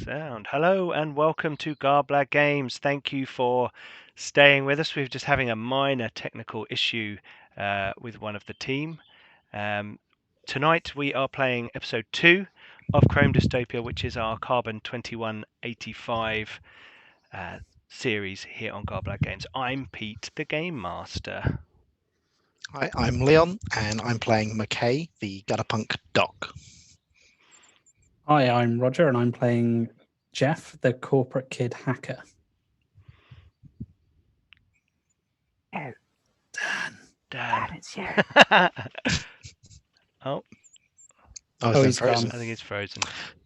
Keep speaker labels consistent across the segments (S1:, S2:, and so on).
S1: Sound. Hello and welcome to Garblag Games. Thank you for staying with us. We're just having a minor technical issue with one of the team. Tonight we are playing episode 2 of Chrome Dystopia, which is our Carbon 2185 series here on Garblag Games. I'm Pete, the Game Master.
S2: Hi, I'm Leon, and I'm playing McKay, the Gutterpunk Doc.
S3: Hi, I'm Roger, and I'm playing Jeff, the corporate kid hacker.
S4: Oh,
S1: Dan.
S4: it's you.
S1: Oh,
S3: he's
S2: frozen.
S3: gone.
S1: I think it's frozen.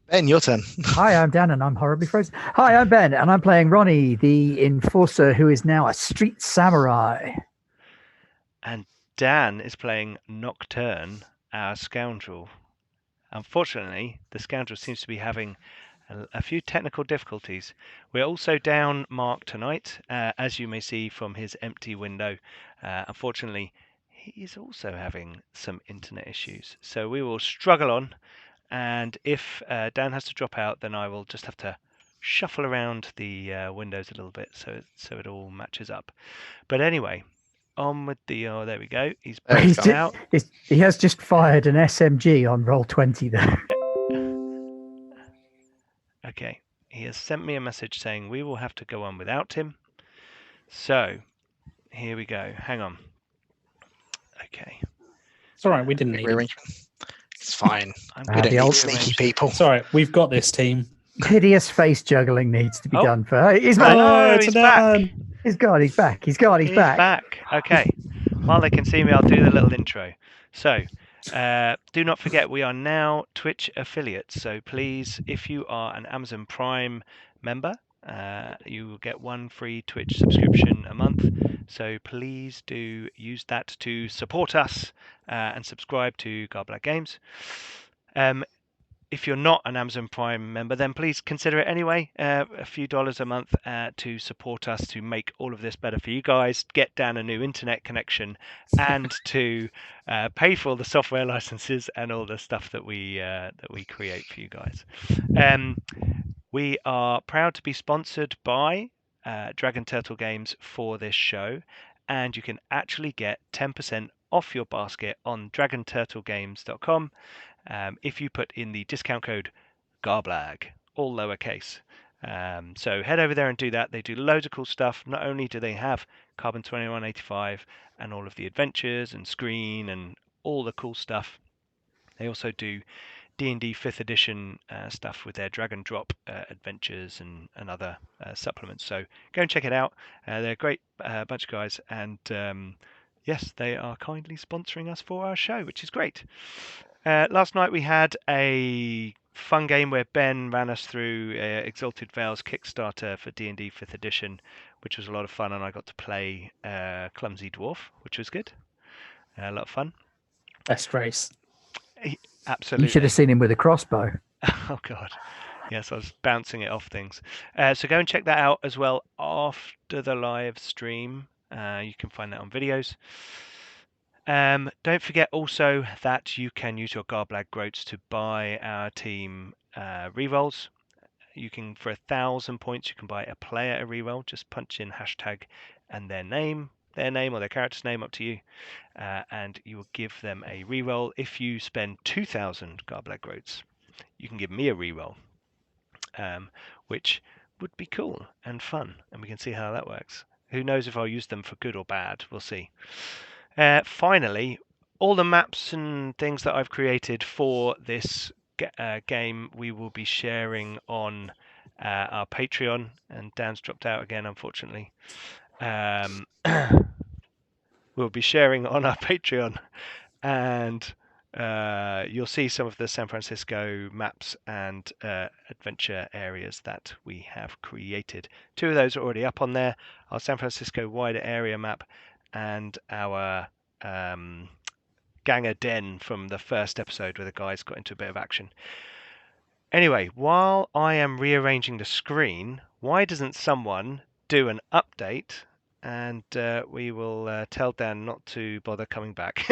S2: Ben, your turn.
S4: Hi, I'm Dan, and I'm horribly frozen. Hi, I'm Ben, and I'm playing Ronnie, the enforcer who is now a street samurai.
S1: And Dan is playing Nocturne, our scoundrel. Unfortunately, the scoundrel seems to be having a few technical difficulties. We're also down Mark tonight, as you may see from his empty window. Unfortunately, he is also having some internet issues. So we will struggle on, and if Dan has to drop out, then I will just have to shuffle around the windows a little bit so it all matches up. But anyway, on with the... Oh, there we go. He's back out.
S4: He has just fired an SMG on Roll20 there.
S1: Okay, he has sent me a message saying we will have to go on without him. So, here we go. Hang on. Okay.
S3: It's all right, we didn't need it.
S2: It's fine. We
S4: the
S2: don't need
S4: old
S2: sneaky people.
S3: It's all right, we've got this team.
S4: Hideous face juggling needs to be done for. He's
S1: Oh,
S4: back.
S1: no,
S3: it's
S1: he's
S3: Dan.
S1: back.
S4: He's gone. He's back. He's back.
S1: Okay. While they can see me, I'll do the little intro. So, do not forget, we are now Twitch affiliates. So please, if you are an Amazon Prime member, you will get one free Twitch subscription a month. So please do use that to support us and subscribe to Garblag Games. If you're not an Amazon Prime member, then please consider it anyway. A few dollars a month to support us to make all of this better for you guys, get down a new internet connection, and to pay for all the software licenses and all the stuff that we create for you guys. We are proud to be sponsored by Dragon Turtle Games for this show, and you can actually get 10% off your basket on dragonturtlegames.com. If you put in the discount code GARBLAG, all lowercase. So head over there and do that. They do loads of cool stuff. Not only do they have Carbon 2185 and all of the adventures and screen and all the cool stuff, they also do D&D 5th edition stuff with their Drag and Drop adventures and other supplements. So go and check it out. They're a great bunch of guys, and yes, they are kindly sponsoring us for our show, which is great. Last night we had a fun game where Ben ran us through Exalted Vale's Kickstarter for D&D 5th edition, which was a lot of fun, and I got to play Clumsy Dwarf, which was good. A lot of fun.
S3: Best race.
S1: Absolutely.
S4: You should have seen him with a crossbow.
S1: Oh, God. Yes, I was bouncing it off things. So go and check that out as well after the live stream. You can find that on videos. Don't forget also that you can use your Garblag Groats to buy our team rerolls. You can, for 1,000 points, you can buy a player a reroll. Just punch in hashtag and their name or their character's name, up to you, and you will give them a reroll. If you spend 2,000 Garblag Groats, you can give me a reroll, which would be cool and fun, and we can see how that works. Who knows if I'll use them for good or bad? We'll see. Finally, all the maps and things that I've created for this game we will be sharing on our Patreon, and Dan's dropped out again, unfortunately. We'll be sharing on our Patreon, and you'll see some of the San Francisco maps and adventure areas that we have created. 2 of those are already up on there, our San Francisco wider area map and our Ganger Den from the first episode where the guys got into a bit of action. Anyway, while I am rearranging the screen, why doesn't someone do an update, and we will tell Dan not to bother coming back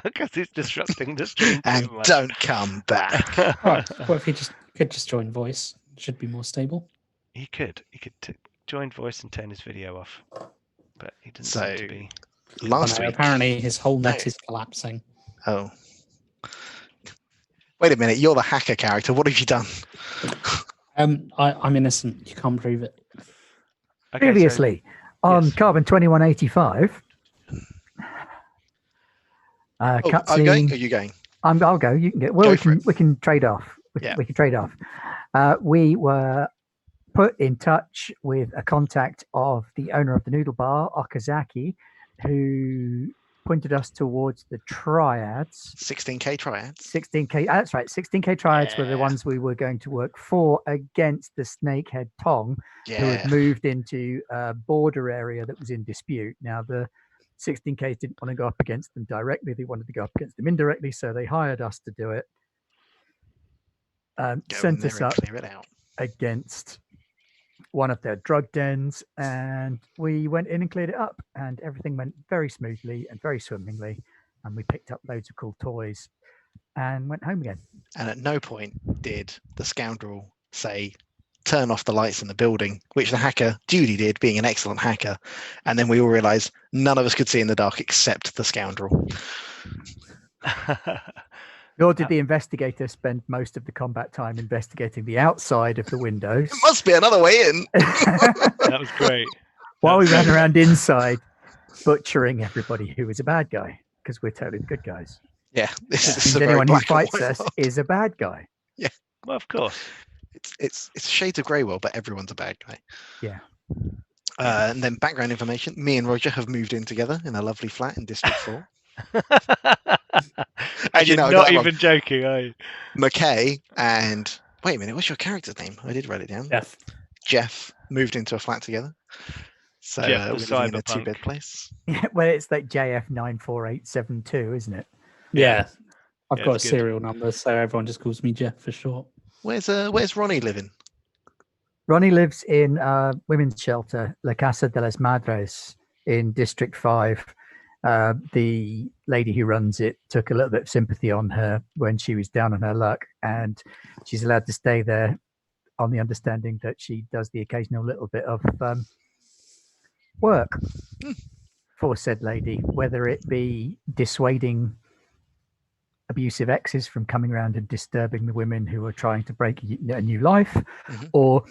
S1: because he's disrupting the stream too
S2: And
S1: much.
S2: don't come back.
S3: Right, what if he could just join voice? Should be more stable.
S1: He could join voice and turn his video off, but he doesn't
S2: So,
S1: seem to be.
S2: Last
S3: Oh, no,
S2: week.
S3: apparently his whole net
S2: No.
S3: is collapsing.
S2: Oh. Wait a minute, you're the hacker character. What have you done?
S3: I'm innocent. You can't prove it.
S1: Okay,
S4: Previously on
S1: yes.
S4: Carbon 2185.
S2: I'm going.
S4: Cutscene.
S2: Are you going?
S4: I'll go. You can get. Well,
S2: Go
S4: we can trade off. We can trade off. We were put in touch with a contact of the owner of the noodle bar, Okazaki, who pointed us towards the triads.
S2: 16k triads.
S4: 16k. That's right. 16k triads were the
S2: Yeah.
S4: ones we were going to work for against the Snakehead Tong, who had
S2: Yeah.
S4: moved into a border area that was in dispute. Now the 16Ks didn't want to go up against them directly; they wanted to go up against them indirectly. So they hired us to do it.
S2: Go in
S4: Sent
S2: there
S4: us
S2: and
S4: up
S2: clear it out.
S4: against one of their drug dens, and we went in and cleared it up, and everything went very smoothly and very swimmingly, and we picked up loads of cool toys and went home again.
S2: And at no point did the scoundrel say, turn off the lights in the building, which the hacker Judy did, being an excellent hacker. And then we all realized none of us could see in the dark except the scoundrel.
S4: Nor did the investigator spend most of the combat time investigating the outside of the windows.
S2: There must be another way in.
S1: That was great.
S4: While we ran around inside, butchering everybody who was a bad guy, because we're totally the good guys.
S2: Yeah, this
S4: Means
S2: is a very
S4: anyone who
S2: black and
S4: fights
S2: white
S4: us
S2: world.
S4: is a bad guy.
S1: Well, of course.
S2: It's shades of grey world, but everyone's a bad guy.
S4: Yeah.
S2: And then background information: me and Roger have moved in together in a lovely flat in District 4.
S1: And
S2: you
S1: you're
S2: know, I got
S1: not
S2: that wrong.
S1: even joking, are you?
S2: McKay and wait a minute, what's your character's name? I did write it down.
S3: Jeff.
S2: Jeff moved into a flat together. So
S1: Jeff the
S2: we're living in a
S1: cyberpunk.
S2: 2-bed place.
S4: Well, it's like JF94872, isn't it?
S3: Yeah. I've
S1: Yeah,
S3: got a
S1: it's good.
S3: serial number, so everyone just calls me Jeff for short.
S2: Where's Ronnie living?
S4: Ronnie lives in a women's shelter, La Casa de las Madres, in District 5. The lady who runs it took a little bit of sympathy on her when she was down on her luck, and she's allowed to stay there on the understanding that she does the occasional little bit of work for said lady, whether it be dissuading abusive exes from coming around and disturbing the women who are trying to break a new life,
S2: Mhm.
S4: or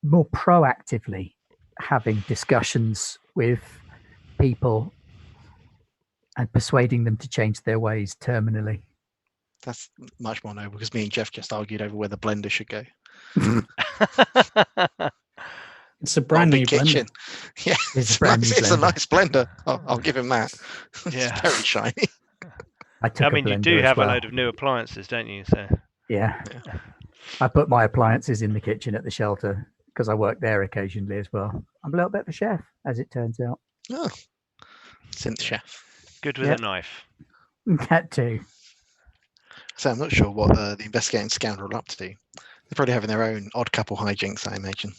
S4: more proactively having discussions with people and persuading them to change their ways terminally.
S2: That's much more noble because me and Jeff just argued over where the blender should go.
S3: It's a brand
S2: Got a
S3: new
S2: big kitchen.
S3: blender.
S2: Yeah,
S4: It's a brand new
S2: it's a
S4: blender.
S2: nice blender. I'll give him that.
S1: Yeah.
S2: It's very shiny.
S4: I took
S1: I mean,
S4: a
S1: you
S4: blender
S1: do
S4: as
S1: have
S4: well.
S1: a load of new appliances, don't you? So
S4: Yeah. I put my appliances in the kitchen at the shelter because I work there occasionally as well. I'm a little bit of a chef, as it turns out.
S2: Oh, synth chef.
S1: good with
S4: Yep.
S1: a knife.
S4: That too.
S2: So I'm not sure what the investigating scoundrel are up to do. They're probably having their own odd couple hijinks, I imagine.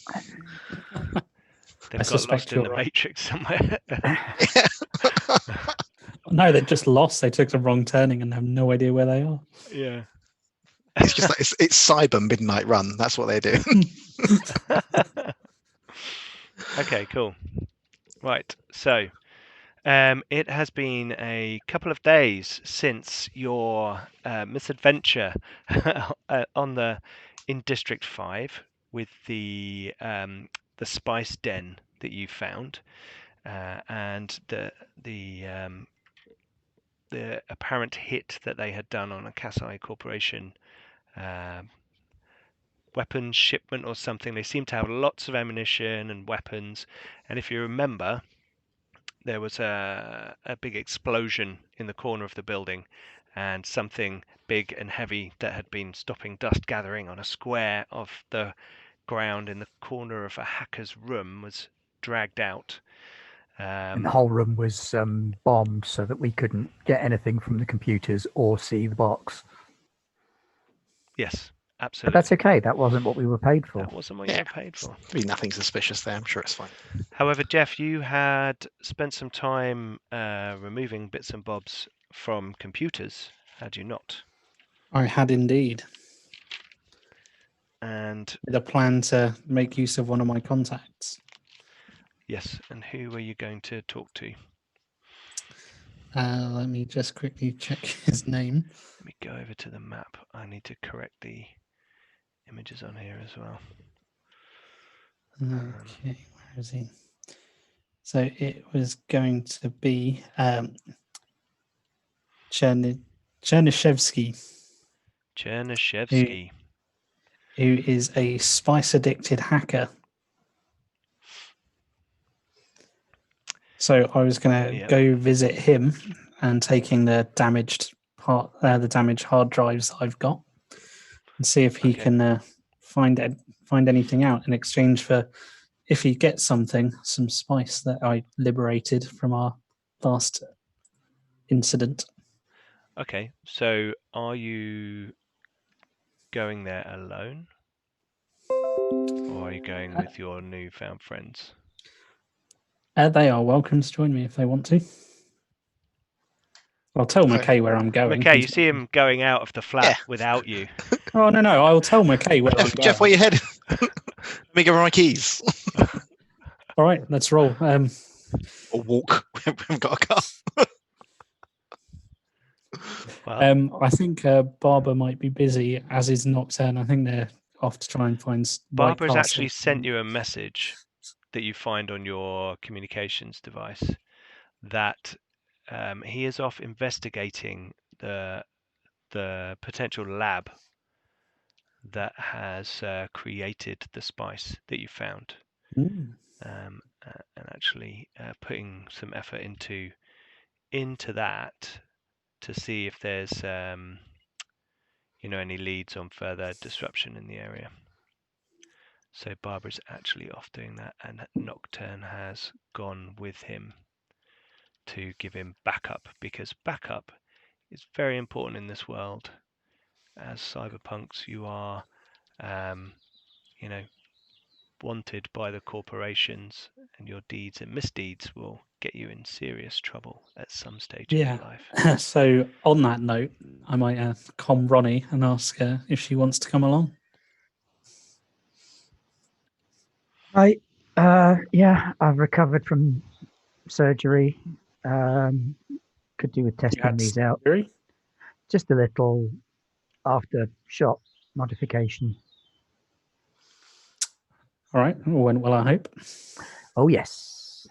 S1: They've got
S3: suspect
S1: lost in the
S3: you're right.
S1: Matrix somewhere.
S3: No, they're just lost. They took a wrong turning and have no idea where they are.
S1: Yeah.
S2: It's just like it's cyber midnight run. That's what they do.
S1: Okay, cool. Right. So, it has been a couple of days since your misadventure in District 5 with the spice den that you found, and the apparent hit that they had done on a Kasai Corporation weapons shipment or something. They seem to have lots of ammunition and weapons, and if you remember, there was a big explosion in the corner of the building, and something big and heavy that had been stopping dust gathering on a square of the ground in the corner of a hacker's room was dragged out.
S4: And the whole room was bombed so that we couldn't get anything from the computers or see the box.
S1: Yes,
S4: But
S1: absolutely.
S4: that's okay. That wasn't what we were paid for.
S1: That wasn't what you
S2: Yeah.
S1: were paid for.
S2: There'll be nothing suspicious there. I'm sure it's fine.
S1: However, Jeff, you had spent some time removing bits and bobs from computers, had you not?
S3: I had indeed.
S1: And
S3: with a plan to make use of one of my contacts.
S1: yes, and who are you going to talk to?
S3: Let me just quickly check his name.
S1: Let me go over to the map. I need to correct the images on here as well.
S3: Okay, where is he? So it was going to be Chernyshevsky,
S1: Chernyshevsky.
S3: who is a spice-addicted hacker. So I was going to go visit him and taking the damaged hard drives I've got, and see if he can find anything out in exchange for, if he gets some spice that I liberated from our last incident.
S1: Okay, so are you going there alone, or are you going with your newfound friends?
S3: They are welcome to join me if they want to. I'll tell McKay where I'm going.
S1: McKay, you see him going out of the flat without you.
S3: Oh, no, I'll tell McKay where I'm going.
S2: Jeff, where you headed? Let me give her my keys.
S3: All right, let's roll.
S2: Or walk. We haven't got a car.
S1: Well,
S3: I think Barbara might be busy, as is Nocturne. I think they're off to try and find
S1: Barbara's actually sent you a message that you find on your communications device that he is off investigating the potential lab that has created the spice that you found, and actually putting some effort into that to see if there's any leads on further disruption in the area. So Barbara's actually off doing that, and Nocturne has gone with him to give him backup, because backup is very important in this world. As cyberpunks, you are wanted by the corporations, and your deeds and misdeeds will get you in serious trouble at some stage in your life.
S3: So on that note, I might com Ronnie and ask her if she wants to come along.
S4: Yeah, I've recovered from surgery. Could do with testing these out. Just a little aftershock modification.
S3: All right. When will I hope?
S4: Oh, yes.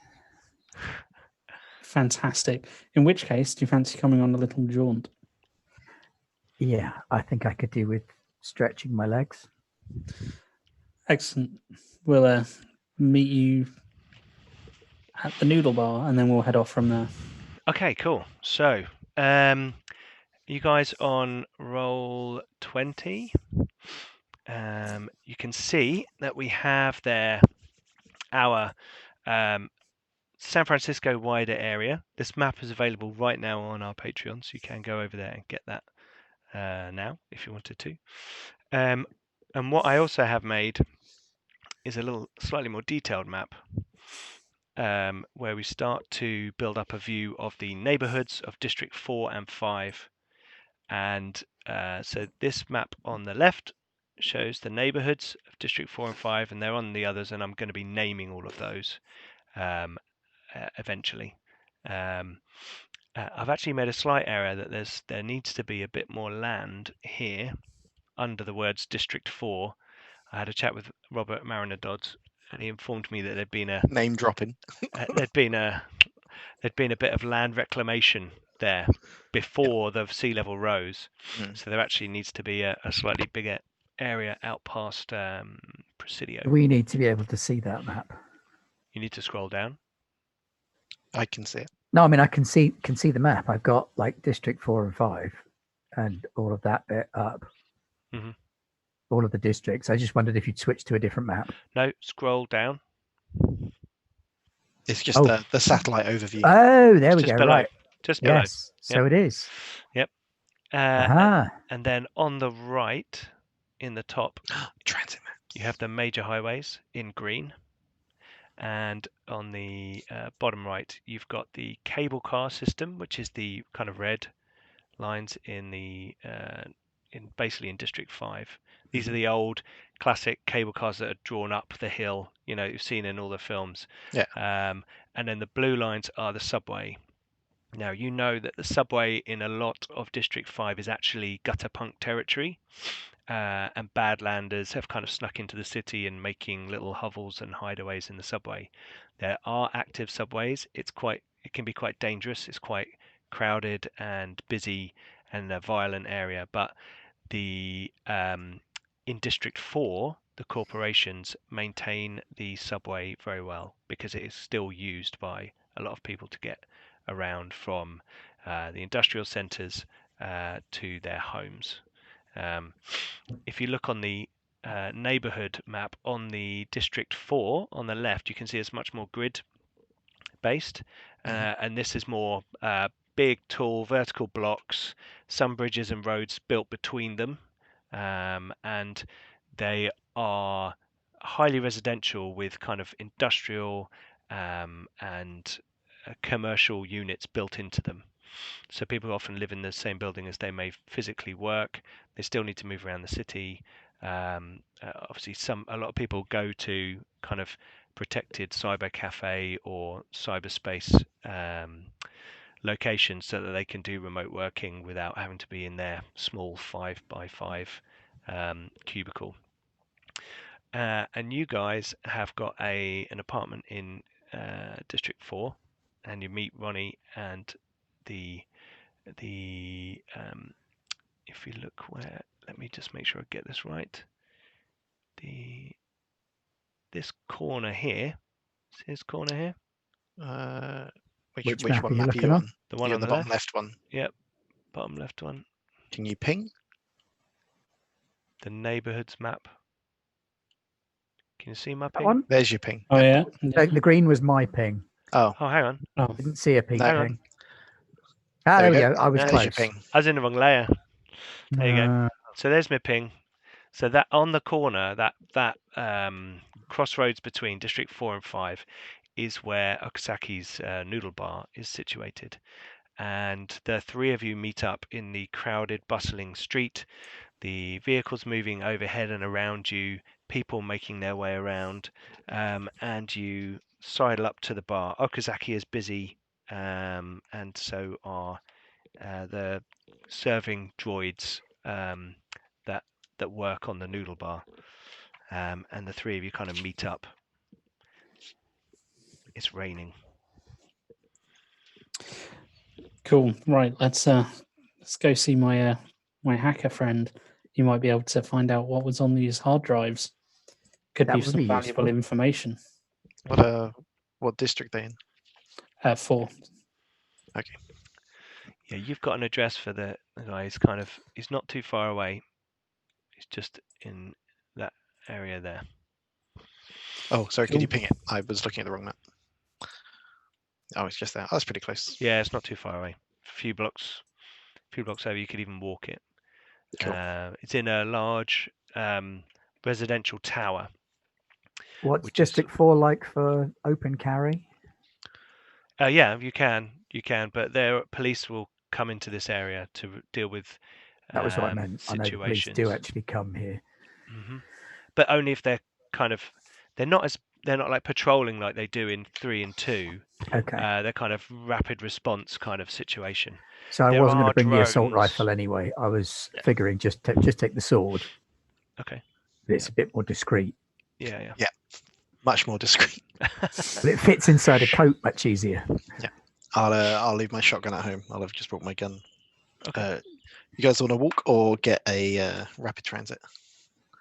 S3: Fantastic. In which case, do you fancy coming on a little jaunt?
S4: Yeah, I think I could do with stretching my legs.
S3: Excellent. We'll meet you at the noodle bar, and then we'll head off from there.
S1: Okay, cool. So, you guys on roll 20. You can see that we have there our San Francisco wider area. This map is available right now on our Patreon, so you can go over there and get that now if you wanted to. And what I also have made is a little slightly more detailed map where we start to build up a view of the neighborhoods of District 4 and 5. And so this map on the left shows the neighborhoods of District 4 and 5, and they're on the others, and I'm going to be naming all of those eventually. I've actually made a slight error that there needs to be a bit more land here under the words District 4. I had a chat with Robert Mariner Dodds, and he informed me that there'd been a
S2: name dropping.
S1: there'd been a bit of land reclamation there before the sea level rose. So there actually needs to be a slightly bigger area out past Presidio.
S4: We need to be able to see that map.
S1: You need to scroll down.
S2: I can see it.
S4: No, I mean I can see the map. I've got like District 4 and 5 and all of that bit up.
S1: Mm-hmm.
S4: All of the districts. I just wondered if you'd switch to a different map.
S1: No, scroll down.
S2: It's just the satellite overview.
S4: Oh, there we go.
S1: Below.
S4: Right.
S1: Just below.
S4: Yes. So it is.
S1: Yep.
S4: And
S1: then on the right, in the top,
S2: transit map.
S1: You have the major highways in green. And on the bottom right, you've got the cable car system, which is the kind of red lines in the basically in District 5. These are the old classic cable cars that are drawn up the hill, you've seen in all the films.
S2: Yeah.
S1: And then the blue lines are the subway. Now, you know that the subway in a lot of District 5 is actually gutter punk territory, and badlanders have kind of snuck into the city and making little hovels and hideaways in the subway. There are active subways. It can be quite dangerous. It's quite crowded and busy and a violent area. But in District 4, the corporations maintain the subway very well because it is still used by a lot of people to get around from the industrial centres to their homes. If you look on the neighbourhood map on the District 4 on the left, you can see it's much more grid based, and this is more big, tall, vertical blocks, some bridges and roads built between them, and they are highly residential with kind of industrial and commercial units built into them. So people often live in the same building as they may physically work. They still need to move around the city. Obviously, a lot of people go to kind of protected cyber cafe or cyberspace locations so that they can do remote working without having to be in their small 5x5 cubicle. And you guys have got an apartment in District 4, and you meet Ronnie and if you look where, let me just make sure I get this right. This corner here, see this corner here?
S2: Which
S4: map
S2: one
S4: are you
S2: map are
S4: looking
S2: you
S4: on?
S2: on?
S1: The one
S2: You're
S1: on the
S2: bottom
S1: left?
S2: left one.
S1: Yep, bottom left one.
S2: Can you ping?
S1: The neighborhoods map. Can you see my
S4: That
S1: ping?
S4: one?
S2: There's your ping.
S3: Oh yeah.
S4: The green was my ping.
S2: Oh,
S1: Oh, hang on.
S3: Oh,
S4: Didn't see a ping
S2: No.
S4: ping. Ah, there we go. I was
S1: There's
S2: There's
S4: close.
S2: your ping.
S1: I was in the wrong layer. There you go.
S4: Uh,
S1: So there's my ping. So that on the corner, that crossroads between District 4 and 5 is where Okasaki's noodle bar is situated. And the three of you meet up in the crowded, bustling street. The vehicles moving overhead and around you, people making their way around, and you sidle up to the bar. Okazaki is busy, and so are the serving droids that work on the noodle bar, and the three of you kind of meet up. It's raining.
S3: cool. Right. Let's go see my my hacker friend. You might be able to find out what was on these hard drives. Could
S4: That
S3: be
S4: would
S3: some
S4: be
S3: valuable
S4: useful.
S3: information.
S2: What district they in?
S3: 4.
S1: Yeah, you've got an address for the guy. He's not too far away. He's just in that area there.
S2: Oh, sorry. Could
S3: Cool.
S2: you ping it? I was looking at the wrong map. Oh, it's just there. Oh, that's pretty close.
S1: Yeah, it's not too far away. A few blocks over. You could even walk it.
S2: Cool.
S1: It's in a large residential tower.
S4: what's
S1: Which is-
S4: District 4 like for open carry?
S1: Yeah, you can, but their police will come into this area to deal with
S4: That was what I meant. I know the police
S1: situations.
S4: do actually come here.
S1: But only if they're not like patrolling like they do in 3 and 2.
S4: Okay.
S1: They're kind of rapid response kind of situation.
S4: So I
S1: there
S4: wasn't going
S1: are
S4: to bring the assault
S1: drones.
S4: rifle anyway. I was figuring just take the sword.
S1: Okay.
S4: It's a bit more discreet.
S1: Yeah.
S2: Much more discreet.
S4: But it fits inside a coat much easier.
S2: I'll leave my shotgun at home. I'll have just brought my gun.
S1: Okay.
S2: You guys want to walk or get a rapid transit?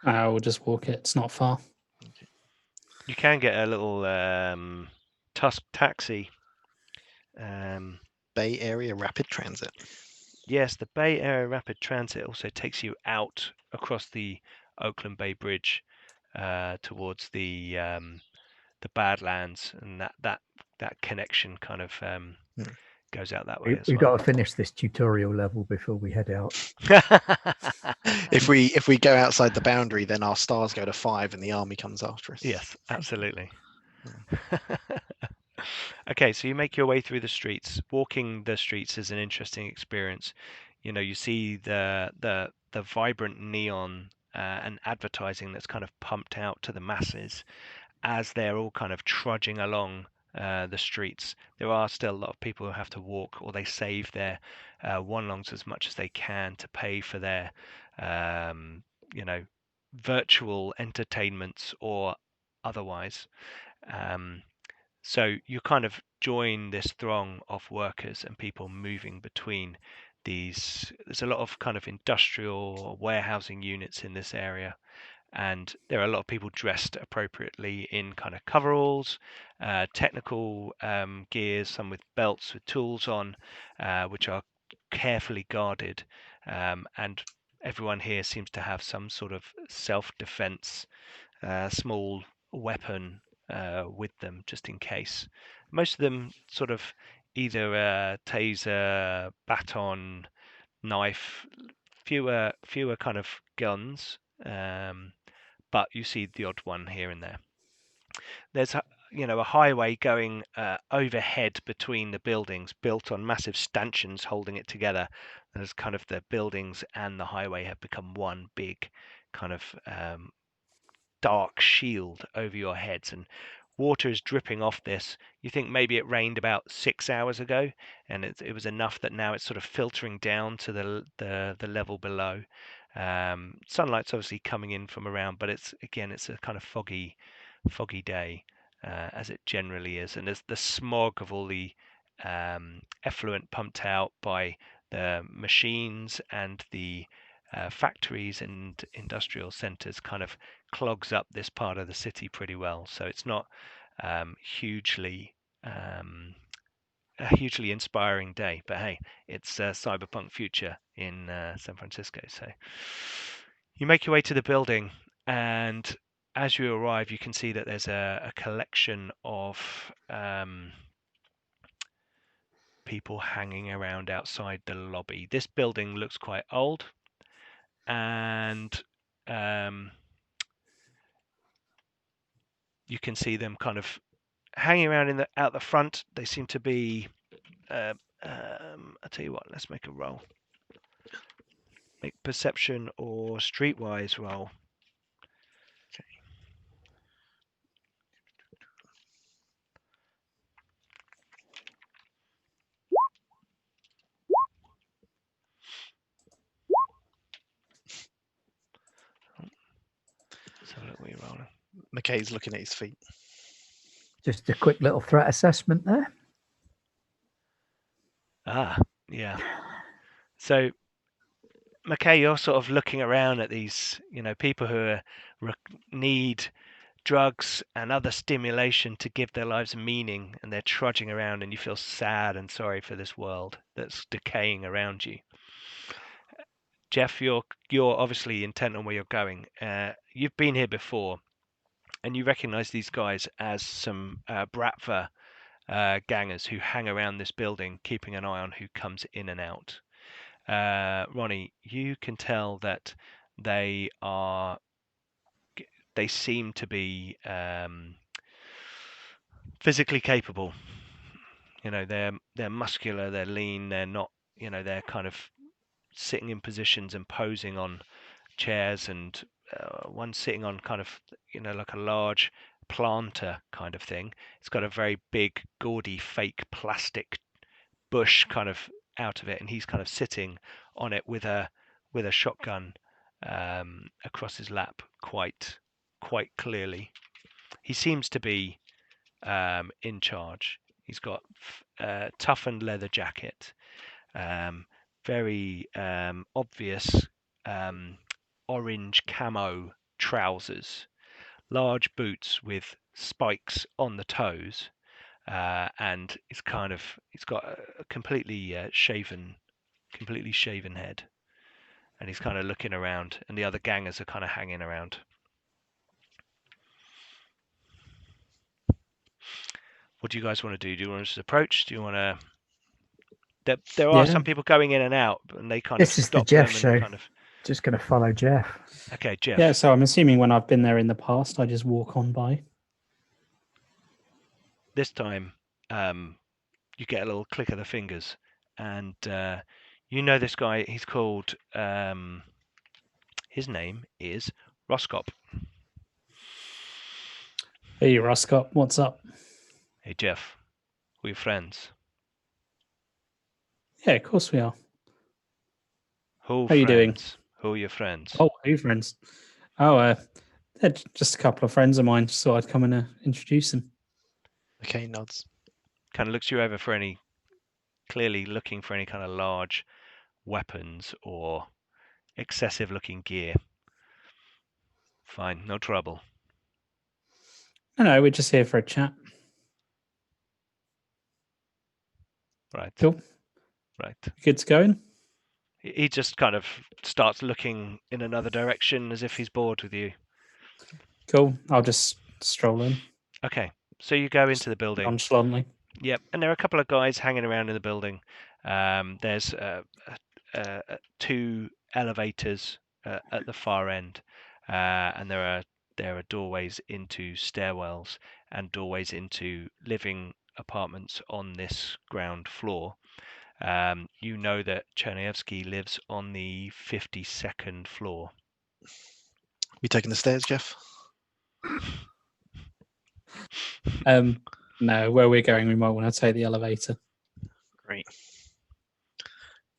S3: We'll just walk it. It's not far.
S1: You can get a little Tusk taxi.
S2: Bay Area Rapid Transit.
S1: Yes, the Bay Area Rapid Transit also takes you out across the Oakland Bay Bridge towards the Badlands, and that connection kind of goes out that way as
S4: We've
S1: well.
S4: got to finish this tutorial level before we head out.
S2: If we go outside the boundary, then our stars go to 5 and the army comes after us.
S1: Yes, absolutely. Okay, so you make your way through the streets. Walking the streets is an interesting experience. You see the vibrant neon and advertising that's kind of pumped out to the masses as they're all kind of trudging along the streets. There are still a lot of people who have to walk, or they save their one-longs as much as they can to pay for their virtual entertainments or otherwise. So you kind of join this throng of workers and people moving between these. There's a lot of kind of industrial warehousing units in this area, and there are a lot of people dressed appropriately in kind of coveralls, technical gears, some with belts with tools on, which are carefully guarded, and everyone here seems to have some sort of self-defense, small weapon with them just in case. Most of them sort of either a taser, baton, knife, fewer kind of guns, but you see the odd one here and there. There's a highway going overhead between the buildings, built on massive stanchions holding it together. There's kind of the buildings and the highway have become one big kind of dark shield over your heads, and water is dripping off this. You think maybe it rained about 6 hours ago, and it was enough that now it's sort of filtering down to the level below. Sunlight's obviously coming in from around, but it's a kind of foggy day, as it generally is, and there's the smog of all the effluent pumped out by the machines and the factories and industrial centers kind of clogs up this part of the city pretty well. So it's not a hugely inspiring day, but hey, it's a cyberpunk future in San Francisco. So you make your way to the building, and as you arrive, you can see that there's a collection of people hanging around outside the lobby. This building looks quite old, and you can see them kind of hanging around out the front. They seem to be. I'll tell you what. Let's make a roll. Make perception or streetwise roll.
S2: Okay.
S1: So look where you're rolling.
S2: McKay's looking at his feet.
S4: Just a quick little threat assessment there.
S1: Ah, yeah. So, McKay, you're sort of looking around at these, people who need drugs and other stimulation to give their lives meaning, and they're trudging around, and you feel sad and sorry for this world that's decaying around you. Jeff, you're obviously intent on where you're going. You've been here before, and you recognize these guys as some Bratva gangers who hang around this building, keeping an eye on who comes in and out. Ronnie, you can tell that they seem to be physically capable. They're muscular, they're lean, they're not, they're kind of sitting in positions and posing on chairs, and one sitting on kind of, like a large planter kind of thing. It's got a very big, gaudy, fake plastic bush kind of out of it, and he's kind of sitting on it with a shotgun across his lap, quite clearly. He seems to be in charge. He's got a toughened leather jacket, very obvious orange camo trousers, large boots with spikes on the toes, and he's got a completely shaven head, and he's kind of looking around, and the other gangers are kind of hanging around. What do you guys want to do? Do you want to just approach? Do you want to? There are some people going in and out, and they kind of
S4: This is
S1: stop
S4: the Jeff
S1: them
S4: show.
S1: and kind of.
S4: Just going to follow Jeff.
S1: Okay, Jeff.
S3: Yeah, so I'm assuming when I've been there in the past, I just walk on by.
S1: This time, you get a little click of the fingers, and this guy. He's called His name is Roscop.
S3: Hey, Roscop, what's up?
S1: Hey, Jeff. We're friends.
S3: Yeah, of course we are.
S1: Who
S3: How you doing?
S1: friends? Who are your friends?
S3: Oh, hey, friends. Oh, they're just a couple of friends of mine. Just thought I'd come and introduce them.
S2: Okay, nods.
S1: Kind of looks you over for any, clearly looking for any kind of large weapons or excessive looking gear. Fine, no trouble.
S3: No, we're just here for a chat.
S1: Right.
S3: Cool.
S1: Right.
S3: Good to go in?
S1: He just kind of starts looking in another direction as if he's bored with you.
S3: Cool. I'll just stroll in
S1: Okay, so you go into the building.
S3: nonchalantly.
S1: Yep, and there are a couple of guys hanging around in the building. There's 2 elevators at the far end, and there are doorways into stairwells and doorways into living apartments on this ground floor. You know that Chernyevsky lives on the 52nd floor.
S2: We taking the stairs, Jeff?
S3: No, where we're going, we might want to take the elevator.
S2: Great.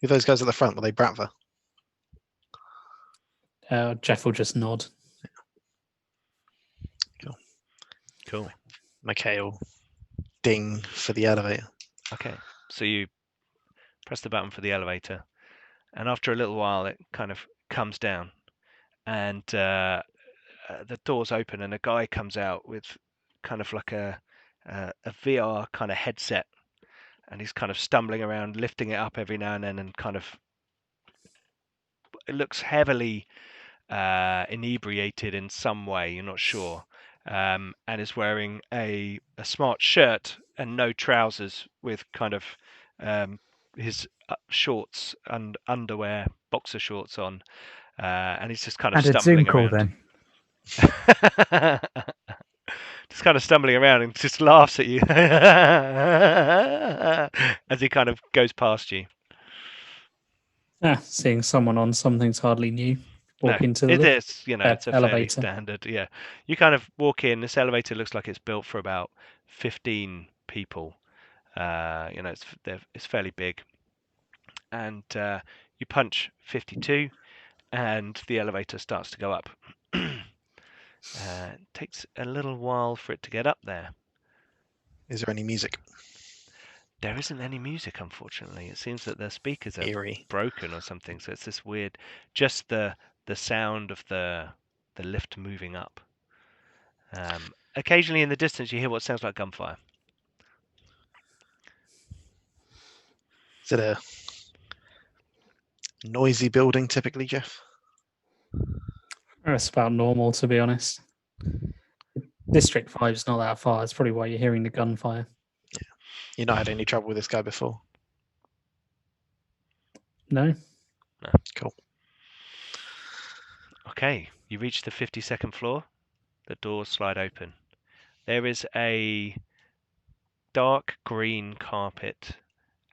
S2: Who are those guys at the front? Were they Bratva?
S3: Jeff will just nod.
S1: Cool.
S2: Okay, will ding for the elevator.
S1: Okay, so you press the button for the elevator, and after a little while, it kind of comes down, and the doors open, and a guy comes out with kind of like a VR kind of headset, and he's kind of stumbling around, lifting it up every now and then, and kind of it looks heavily inebriated in some way. You're not sure, and is wearing a smart shirt and no trousers, with kind of his shorts and underwear, boxer shorts on, and he's just kind of
S4: And a Zoom
S1: stumbling
S4: call
S1: around.
S4: then.
S1: Just kind of stumbling around and just laughs at you as he kind of goes past you.
S3: Seeing someone on something's hardly new. Walk into the
S1: it
S3: lift.
S1: is, it's a fairly
S3: Elevator.
S1: standard. Yeah, you kind of walk in. This elevator looks like it's built for about 15 people. It's fairly big, and you punch 52, and the elevator starts to go up. It takes a little while for it to get up there.
S2: Is there any music?
S1: There isn't any music, unfortunately. It seems that the speakers are
S2: Eerie.
S1: broken or something, so it's this weird, just the sound of the lift moving up. Occasionally in the distance you hear what sounds like gunfire.
S2: Is it a noisy building typically, Jeff?
S3: It's about normal, to be honest. District 5 is not that far. That's probably why you're hearing the gunfire.
S2: You've not had any trouble with this guy before?
S3: No?
S2: Cool.
S1: Okay, you reach the 52nd floor. The doors slide open. There is a dark green carpet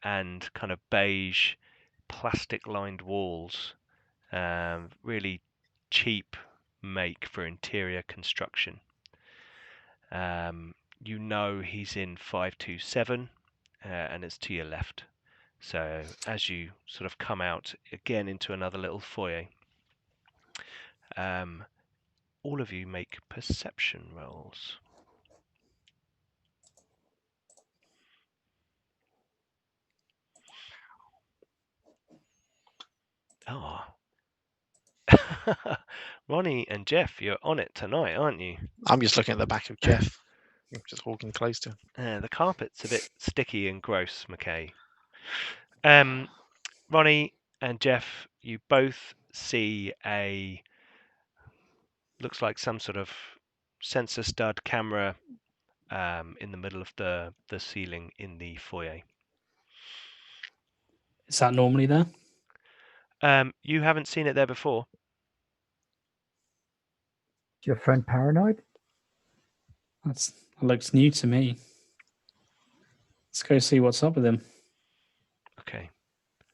S1: and kind of beige plastic-lined walls. Really cheap make for interior construction. You know he's in 527, and it's to your left. So as you sort of come out again into another little foyer, all of you make perception rolls. Oh. Ronnie and Jeff, you're on it tonight, aren't you?
S2: I'm just looking at the back of Jeff. I'm just walking close to him.
S1: The carpet's a bit sticky and gross, McKay. Ronnie and Jeff, you both see looks like some sort of sensor stud camera in the middle of the ceiling in the foyer.
S3: Is that normally there?
S1: You haven't seen it there before.
S4: Is your friend paranoid?
S3: That looks new to me. Let's go see what's up with him.
S1: Okay.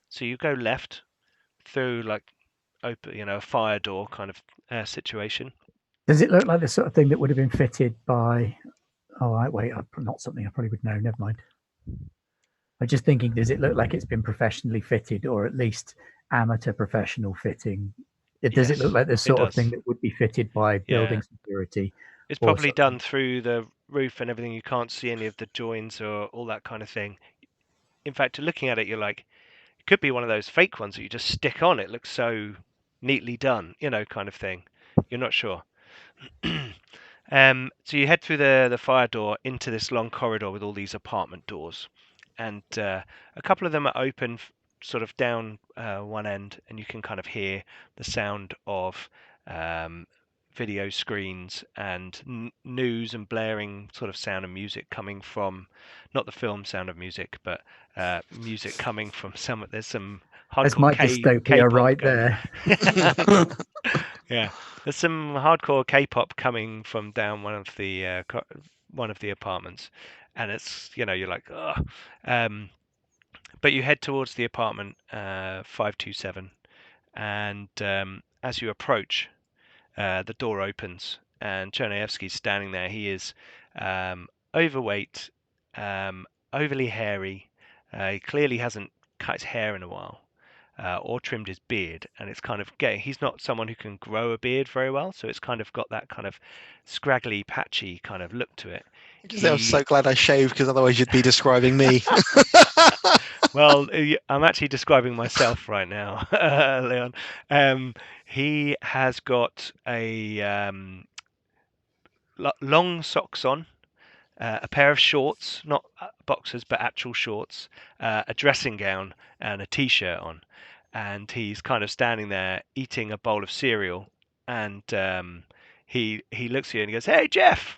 S1: So you go left through like open, a fire door kind of situation.
S4: Does it look like the sort of thing that would have been fitted by? Oh, wait, not something I probably would know. Never mind. I'm just thinking, does it look like it's been professionally fitted, or at least amateur professional fitting? Does it look like the sort of thing that would be fitted by building security?
S1: It's probably done through the roof and everything. You can't see any of the joins or all that kind of thing. In fact, looking at it, you're like, it could be one of those fake ones that you just stick on. It looks so neatly done, kind of thing. You're not sure. So you head through the fire door into this long corridor with all these apartment doors, and a couple of them are open sort of down one end, and you can kind of hear the sound of video screens and news and blaring sort of sound of music coming from, not the film Sound of Music, but music coming from there's some hardcore
S4: That's my dystopia
S1: K-pop
S4: right
S1: going.
S4: There.
S1: Yeah, there's some hardcore K-pop coming from down one of the apartments, and it's you're like, ugh. But you head towards the apartment 527, and as you approach, the door opens, and Chernyevsky's standing there. He is overweight, overly hairy. He clearly hasn't cut his hair in a while. Or trimmed his beard, and it's kind of he's not someone who can grow a beard very well, so it's kind of got that kind of scraggly, patchy kind of look to it.
S2: I'm so glad I shaved, because otherwise you'd be describing me.
S1: Well, I'm actually describing myself right now, Leon. He has got a long socks on, a pair of shorts, not boxers, but actual shorts, a dressing gown, and a t-shirt on. And he's kind of standing there eating a bowl of cereal, and he looks at you and he goes, "Hey, Jeff."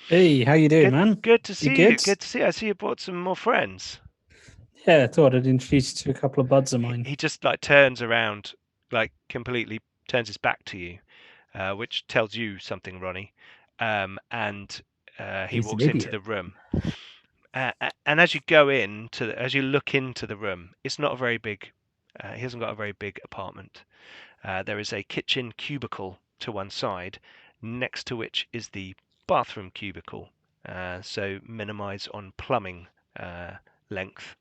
S3: Hey, how you doing, man?
S1: Good to see you.
S3: Good?
S1: Good to see you. I see you brought some more friends.
S3: Yeah, I thought I'd introduce you to a couple of buds of mine.
S1: He just turns around, completely turns his back to you, which tells you something, Ronnie. And he walks into the room. And as you as you look into the room, it's not a very big. He hasn't got a very big apartment. There is a kitchen cubicle to one side, next to which is the bathroom cubicle. So minimise on plumbing length.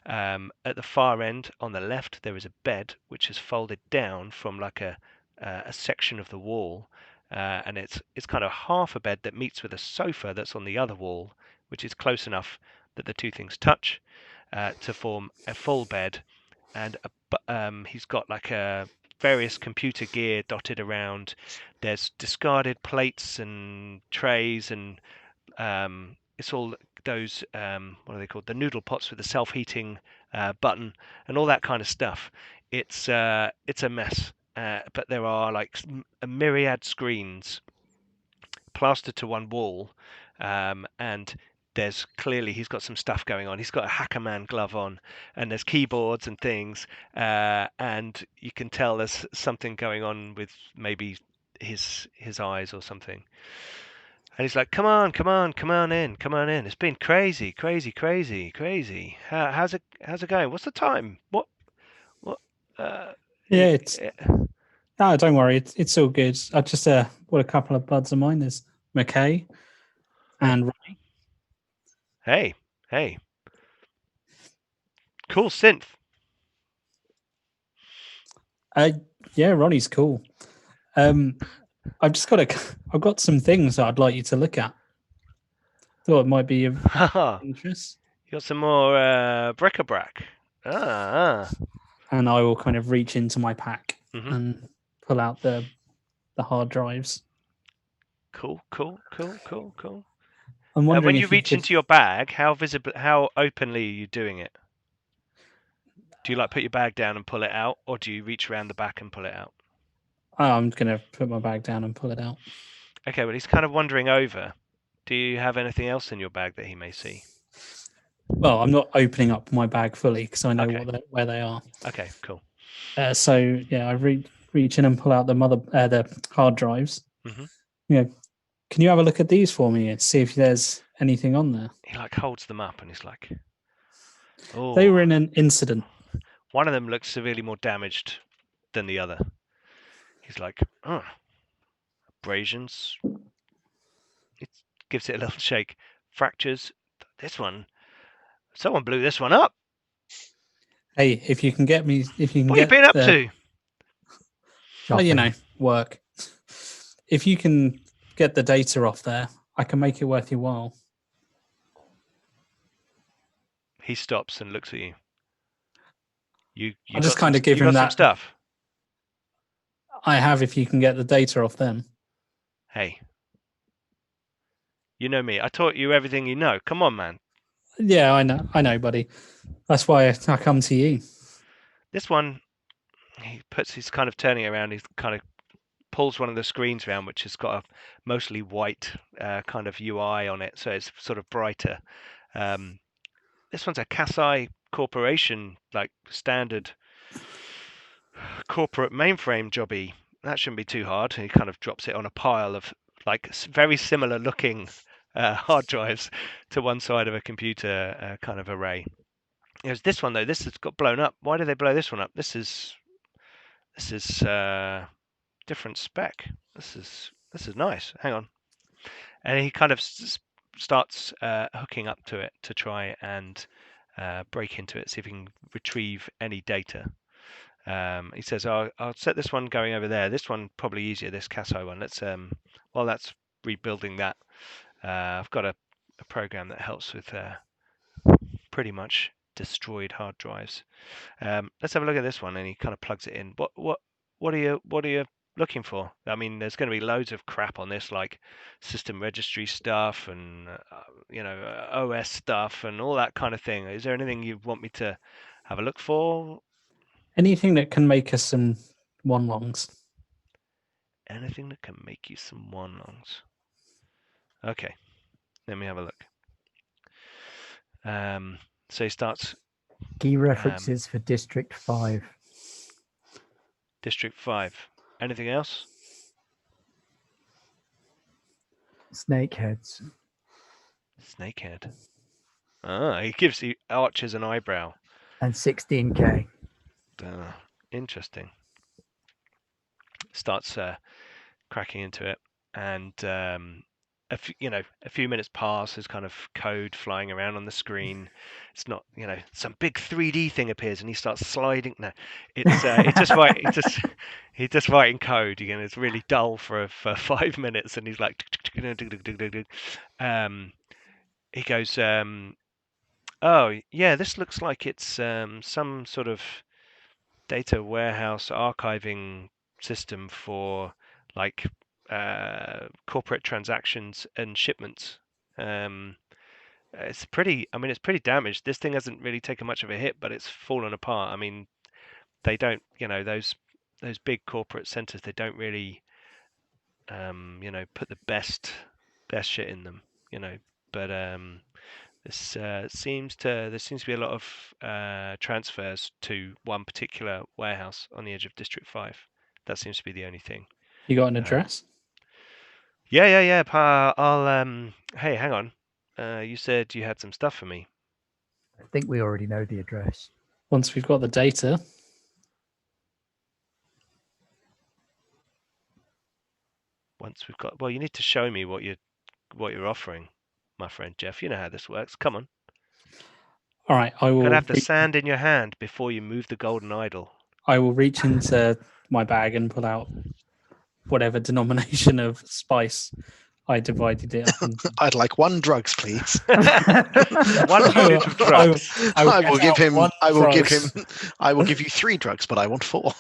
S1: At the far end, on the left, there is a bed which is folded down from a section of the wall, and it's kind of half a bed that meets with a sofa that's on the other wall, which is close enough that the two things touch to form a full bed. And he's got various computer gear dotted around. There's discarded plates and trays, and it's all those what are they called? The noodle pots with the self-heating button and all that kind of stuff. It's a mess, but there are a myriad screens plastered to one wall, and there's clearly he's got some stuff going on. He's got a Hackerman glove on, and there's keyboards and things, and you can tell there's something going on with maybe his eyes or something. And he's like, come on in. It's been crazy. How's it going? What's the time? What?
S3: Yeah, it's no, don't worry, it's all good. I just brought a couple of buds of mine. There's McKay and Ronnie.
S1: Hey. Cool synth.
S3: Yeah, Ronnie's cool. I've got some things that I'd like you to look at. Thought it might be of interest.
S1: You got some more bric-a-brac.
S3: And I will kind of reach into my pack
S1: Mm-hmm.
S3: and pull out the hard drives.
S1: Cool.
S3: I'm wondering
S1: when you reach into your bag, how openly are you doing it? Do you put your bag down and pull it out, or do you reach around the back and pull it out?
S3: I'm going to put my bag down and pull it out.
S1: Okay, well, he's kind of wandering over. Do you have anything else in your bag that he may see?
S3: Well, I'm not opening up my bag fully because I know where they are.
S1: Okay, cool.
S3: So yeah, I reach in and pull out the hard drives.
S1: Mm-hmm.
S3: Yeah, can you have a look at these for me and see if there's anything on there?
S1: He holds them up and he's like, "Oh."
S3: They were in an incident.
S1: One of them looks severely more damaged than the other. He's like, oh, abrasions. It gives it a little shake. Fractures. This one, someone blew this one up.
S3: Hey, if you can get me, if you can
S1: What have you
S3: get
S1: been up
S3: the,
S1: to?
S3: well, you know,
S4: Shopping.
S3: work. If you can get the data off there, I can make it worth your while.
S1: He stops and looks at you. You
S3: I just
S1: got
S3: kind
S1: some,
S3: of give
S1: you
S3: him
S1: got some
S3: that.
S1: stuff.
S3: I have if you can get the data off them.
S1: Hey, you know me. I taught you everything you know. Come on, man.
S3: Yeah, I know, buddy. That's why I come to you.
S1: This one, he's kind of turning around. He's kind of pulls one of the screens around, which has got a mostly white kind of UI on it, so it's sort of brighter. This one's a Kasai Corporation, like standard corporate mainframe jobby. That shouldn't be too hard. He kind of drops it on a pile of like very similar looking hard drives to one side of a computer kind of array. There's this one though. This has got blown up. Why did they blow this one up? This is different spec. This is nice. Hang on. And he kind of starts hooking up to it to try and break into it, see if he can retrieve any data. He says, I'll set this one going over there. This one probably easier, this Kasai one. Let's while that's rebuilding that, I've got a program that helps with pretty much destroyed hard drives. Let's have a look at this one. And he kind of plugs it in. What are you looking for? I mean, there's going to be loads of crap on this, like system registry stuff and OS stuff and all that kind of thing. Is there anything you want me to have a look for?
S3: Anything that can make us some one longs.
S1: Anything that can make you some one longs. Okay, let me have a look. So he starts.
S4: Key references for District 5.
S1: District 5. Anything else?
S4: Snakeheads.
S1: Snakehead. Ah, he gives you arches an eyebrow.
S4: And 16K.
S1: Interesting. Starts cracking into it, and a few minutes pass. There's kind of code flying around on the screen. It's not, some big 3D thing appears, and he starts sliding. No, it's just writing code. Again, it's really dull for 5 minutes, and he's like, he goes, oh yeah, this looks like it's some sort of data warehouse archiving system for like corporate transactions and shipments. It's pretty damaged. This thing hasn't really taken much of a hit, but it's fallen apart. I mean, they don't, those big corporate centers, they don't really put the best shit in them, but there seems to be a lot of transfers to one particular warehouse on the edge of District 5. That seems to be the only thing.
S3: You got an address?
S1: Yeah. I'll hey, hang on. You said you had some stuff for me.
S4: I think we already know the address.
S3: Once we've got the data.
S1: Well, you need to show me what you're offering, my friend Jeff. You know how this works. Come on.
S3: All right, I will.
S1: You're gonna have the sand in your hand before you move the golden idol.
S3: I will reach into my bag and pull out whatever denomination of spice I divided it up into.
S2: I'd like 1 drugs, please.
S1: 1 unit of drugs.
S2: I will give you 3 drugs, but I want 4.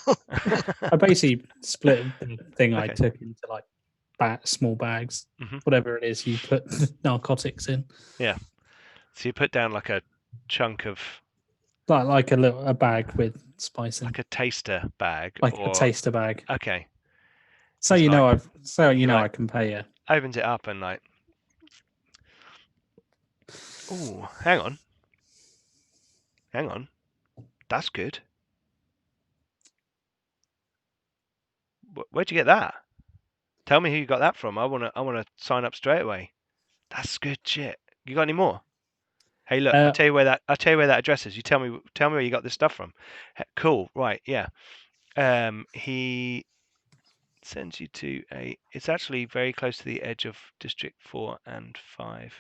S3: I basically split the thing I took into like small bags, whatever it is you put narcotics in.
S1: Yeah. So you put down like a chunk of
S3: like a bag with spice in.
S1: Like a taster bag.
S3: A taster bag.
S1: Okay.
S3: So
S1: It's
S3: I can pay you.
S1: Opens it up and like, oh, hang on. That's good. Where'd you get that? Tell me who you got that from. I wanna sign up straight away. That's good shit. You got any more? Hey, look, I'll tell you where that address is. You tell me where you got this stuff from. Cool, right? Yeah. He sends you to it's actually very close to the edge of District 4 and 5,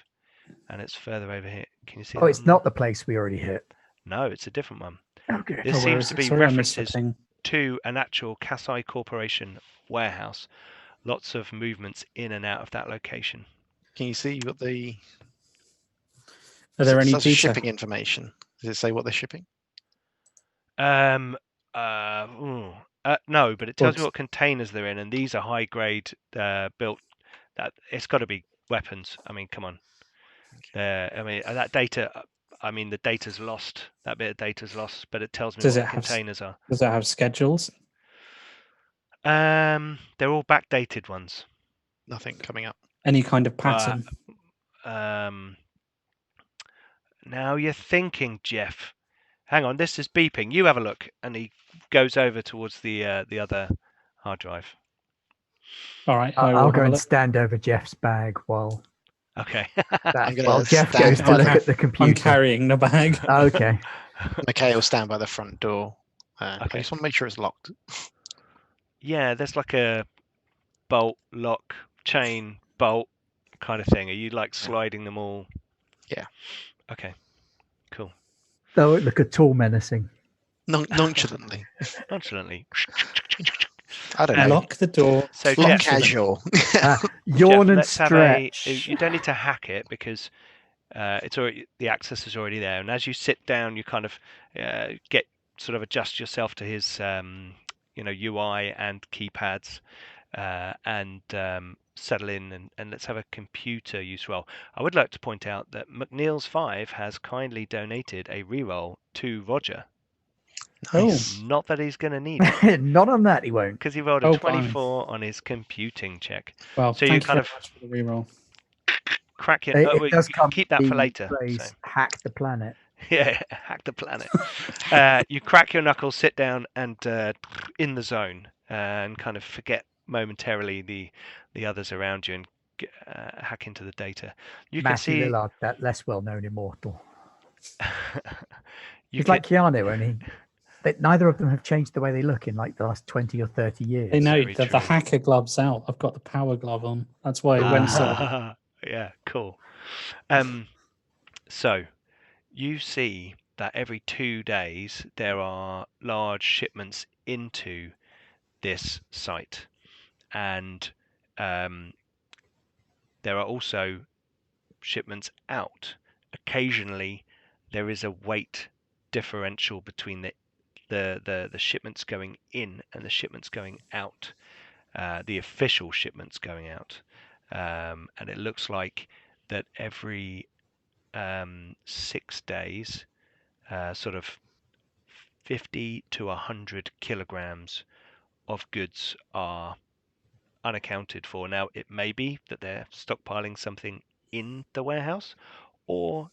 S1: and it's further over here. Can you see
S4: Oh,
S1: that
S4: it's
S1: on the-
S4: not the place we already hit.
S1: No, it's a different one.
S4: Okay.
S1: This
S3: Oh, where
S1: seems
S3: is
S1: to
S3: it?
S1: be
S3: Sorry, I missed the
S1: references
S3: thing.
S1: to an actual Kasai Corporation warehouse. Lots of movements in and out of that location.
S2: Can you see you've got the
S3: Are there any
S2: that's
S3: detail?
S2: shipping information? Does it say what they're shipping?
S1: No, but it tells me
S3: Well,
S1: what containers they're in, and these are high grade built. That it's got to be weapons. I mean, come on. That data. I mean, the data's lost. That bit of data's lost, but it tells me
S3: Does
S1: what
S3: it
S1: the
S3: have
S1: containers are.
S3: Does it have schedules?
S1: They're all backdated ones.
S2: Nothing coming up.
S3: Any kind of pattern?
S1: Now you're thinking, Jeff. Hang on, this is beeping. You have a look, and he goes over towards the other hard drive.
S3: All right, I will
S4: I'll
S3: have
S4: go
S3: a
S4: and
S3: look.
S4: stand over Jeff's bag while
S1: Okay.
S2: I'm gonna
S4: while Jeff
S2: stand
S4: goes to
S2: by
S4: look
S2: the-
S4: at the
S3: I'm
S4: computer.
S3: carrying the bag.
S4: Okay.
S2: McKay will stand by the front door. I
S1: Okay.
S2: just want to make sure it's locked.
S1: Yeah, there's like a bolt, lock, chain, bolt kind of thing. Are you like sliding them all?
S2: Yeah.
S1: Okay. Cool.
S4: Though it look at all menacing.
S2: Nonchalantly.
S1: Nonchalantly.
S2: I don't know.
S3: Lock the door.
S1: So
S2: Lock
S1: Jeff,
S2: casual.
S4: Yawn
S1: Jeff,
S4: and
S1: let's have
S4: stretch.
S1: you don't need to hack it because it's already the access is already there, and as you sit down, you kind of get sort of adjust yourself to his UI and keypads and settle in, and let's have a computer use roll. I would like to point out that McNeil's 5 has kindly donated a reroll to Roger.
S2: Nice.
S1: Not that he's going to need it,
S4: Not on that, he won't.
S1: because he rolled a
S3: Oh,
S1: 24 on his computing check.
S3: Well,
S1: So you
S3: thank you
S1: kind
S3: very
S1: of
S3: much for the reroll.
S1: crack it.
S4: It does
S1: you
S4: come
S1: keep that
S4: with
S1: for
S4: the
S1: later.
S4: phrase,
S1: So.
S4: hack the planet.
S1: Yeah, hack the planet. You crack your knuckles, sit down, and in the zone, and kind of forget momentarily the others around you, and hack into the data. You
S4: Matthew
S1: can see.
S4: Lillard, that less well-known immortal.
S1: You
S4: He's
S1: can,
S4: like Keanu, only neither of them have changed the way they look in like the last 20 or 30 years.
S3: They know
S1: Very
S3: that
S1: true.
S3: the hacker glove's out. I've got the power glove on. That's why it went so well.
S1: Yeah, cool. So you see that every 2 days there are large shipments into this site, and there are also shipments out. Occasionally, there is a weight differential between the shipments going in and the shipments going out, the official shipments going out, and it looks like that every 6 days, sort of 50 to 100 kilograms of goods are unaccounted for. Now, it may be that they're stockpiling something in the warehouse, or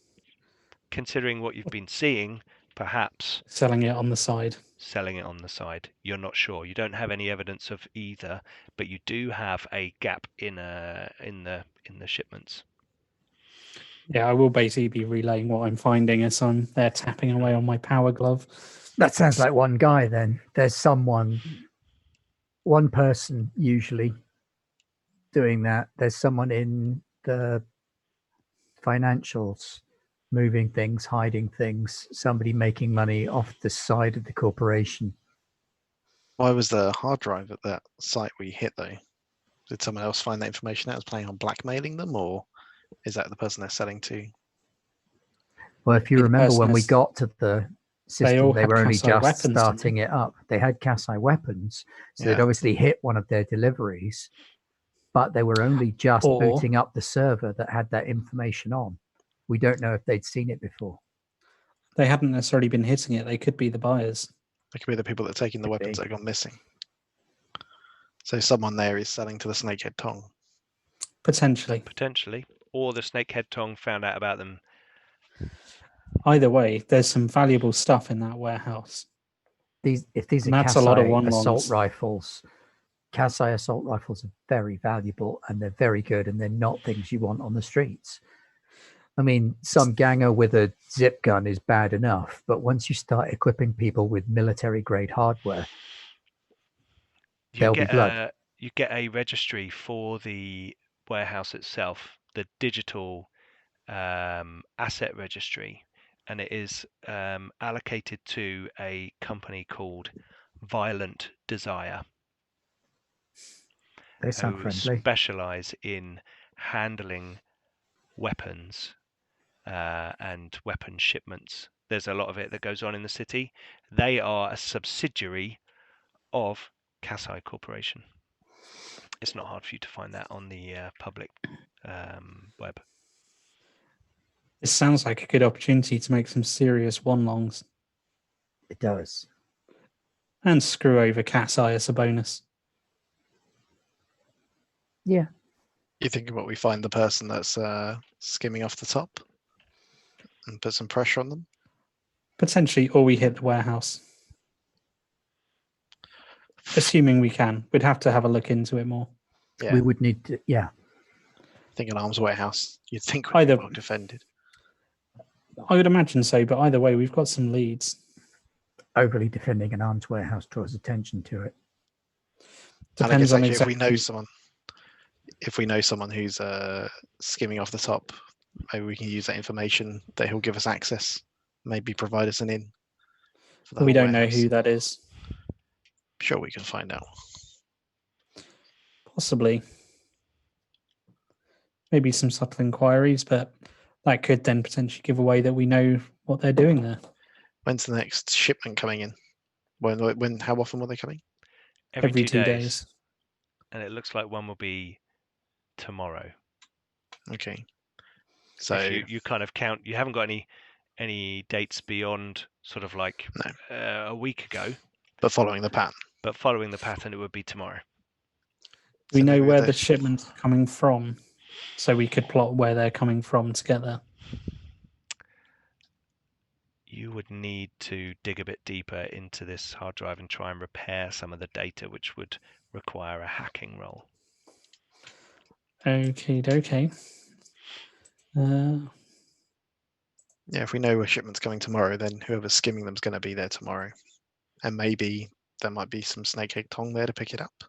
S1: considering what you've been seeing, perhaps
S3: Selling it on the side.
S1: selling it on the side. You're not sure. You don't have any evidence of either, but you do have a gap in the shipments.
S3: Yeah, I will basically be relaying what I'm finding as I'm there tapping away on my power glove.
S4: That sounds like one guy then. There's one person usually doing that. There's someone in the financials moving things, hiding things, somebody making money off the side of the corporation.
S2: Why was the hard drive at that site we hit though? Did someone else find that information out? Was planning on blackmailing them, or is that the person they're selling to?
S4: Well, if you
S3: The
S4: remember
S3: person
S4: when we
S3: is-
S4: got to the system,
S3: all
S4: they
S3: had
S4: were only
S3: Kasai
S4: just
S3: weapons, didn't
S4: starting it up. They had Kasai weapons, so they'd
S2: Yeah.
S4: obviously hit one of their deliveries, but they were only just
S3: Or-
S4: booting up the server that had that information on. We don't know if they'd seen it before.
S3: They hadn't necessarily been hitting it. They could be the buyers.
S2: It could be the people that are taking the
S4: Could
S2: weapons
S4: be.
S2: that have gone missing. So someone there is selling to the Snakehead Tong.
S3: Potentially.
S1: Or the Snakehead Tong found out about them.
S3: Either way, there's some valuable stuff in that warehouse.
S4: If these
S3: And
S4: are
S3: that's a lot of
S4: Kasai assault
S3: one-ons.
S4: rifles, Kasai assault rifles are very valuable and they're very good, and they're not things you want on the streets. I mean, some ganger with a zip gun is bad enough, but once you start equipping people with military grade hardware, There'll be blood.
S1: You get a registry for the warehouse itself, the digital asset registry, and it is allocated to a company called Violent Desire,
S4: They sound
S1: who
S4: friendly.
S1: specialize in handling weapons and weapon shipments. There's a lot of it that goes on in the city. They are a subsidiary of Kasai Corporation. It's not hard for you to find that on the public web.
S3: This sounds like a good opportunity to make some serious one-longs
S4: It does.
S3: and screw over Kasai as a bonus.
S4: Yeah.
S2: You thinking what we find the person that's skimming off the top and put some pressure on them?
S3: Potentially, or we hit the warehouse. Assuming we can. We'd have to have a look into it more.
S2: Yeah,
S4: We would need to, yeah.
S2: I think an arms warehouse you'd think would
S3: Either-
S2: be well defended.
S3: I would imagine so, but either way, we've got some leads.
S4: Overly defending an arms warehouse draws attention to it.
S2: And I
S3: Depends
S2: guess
S3: on
S2: actually
S3: exactly.
S2: if we know someone who's skimming off the top, maybe we can use that information that he'll give us access, maybe provide us an in. For the
S3: We
S2: whole
S3: don't know
S2: warehouse.
S3: who that is.
S2: Sure, we can find out.
S3: Possibly. Maybe some subtle inquiries, but that could then potentially give away that we know what they're doing there.
S2: When's the next shipment coming in? When? How often will they coming?
S3: Every 2 days.
S1: And it looks like one will be tomorrow.
S2: Okay. So
S1: If you kind of count, you haven't got any dates beyond sort of like a week ago.
S2: But following the pattern.
S1: But following the pattern, it would be tomorrow.
S3: We
S2: So
S3: know
S2: maybe
S3: where
S2: with
S3: the shipments are coming from, so we could plot where they're coming from together.
S1: You would need to dig a bit deeper into this hard drive and try and repair some of the data, which would require a hacking roll.
S3: Okay.
S2: Yeah, if we know a shipment's coming tomorrow, then whoever's skimming them's going to be there tomorrow, and maybe there might be some Snakehead Tong there to pick it up,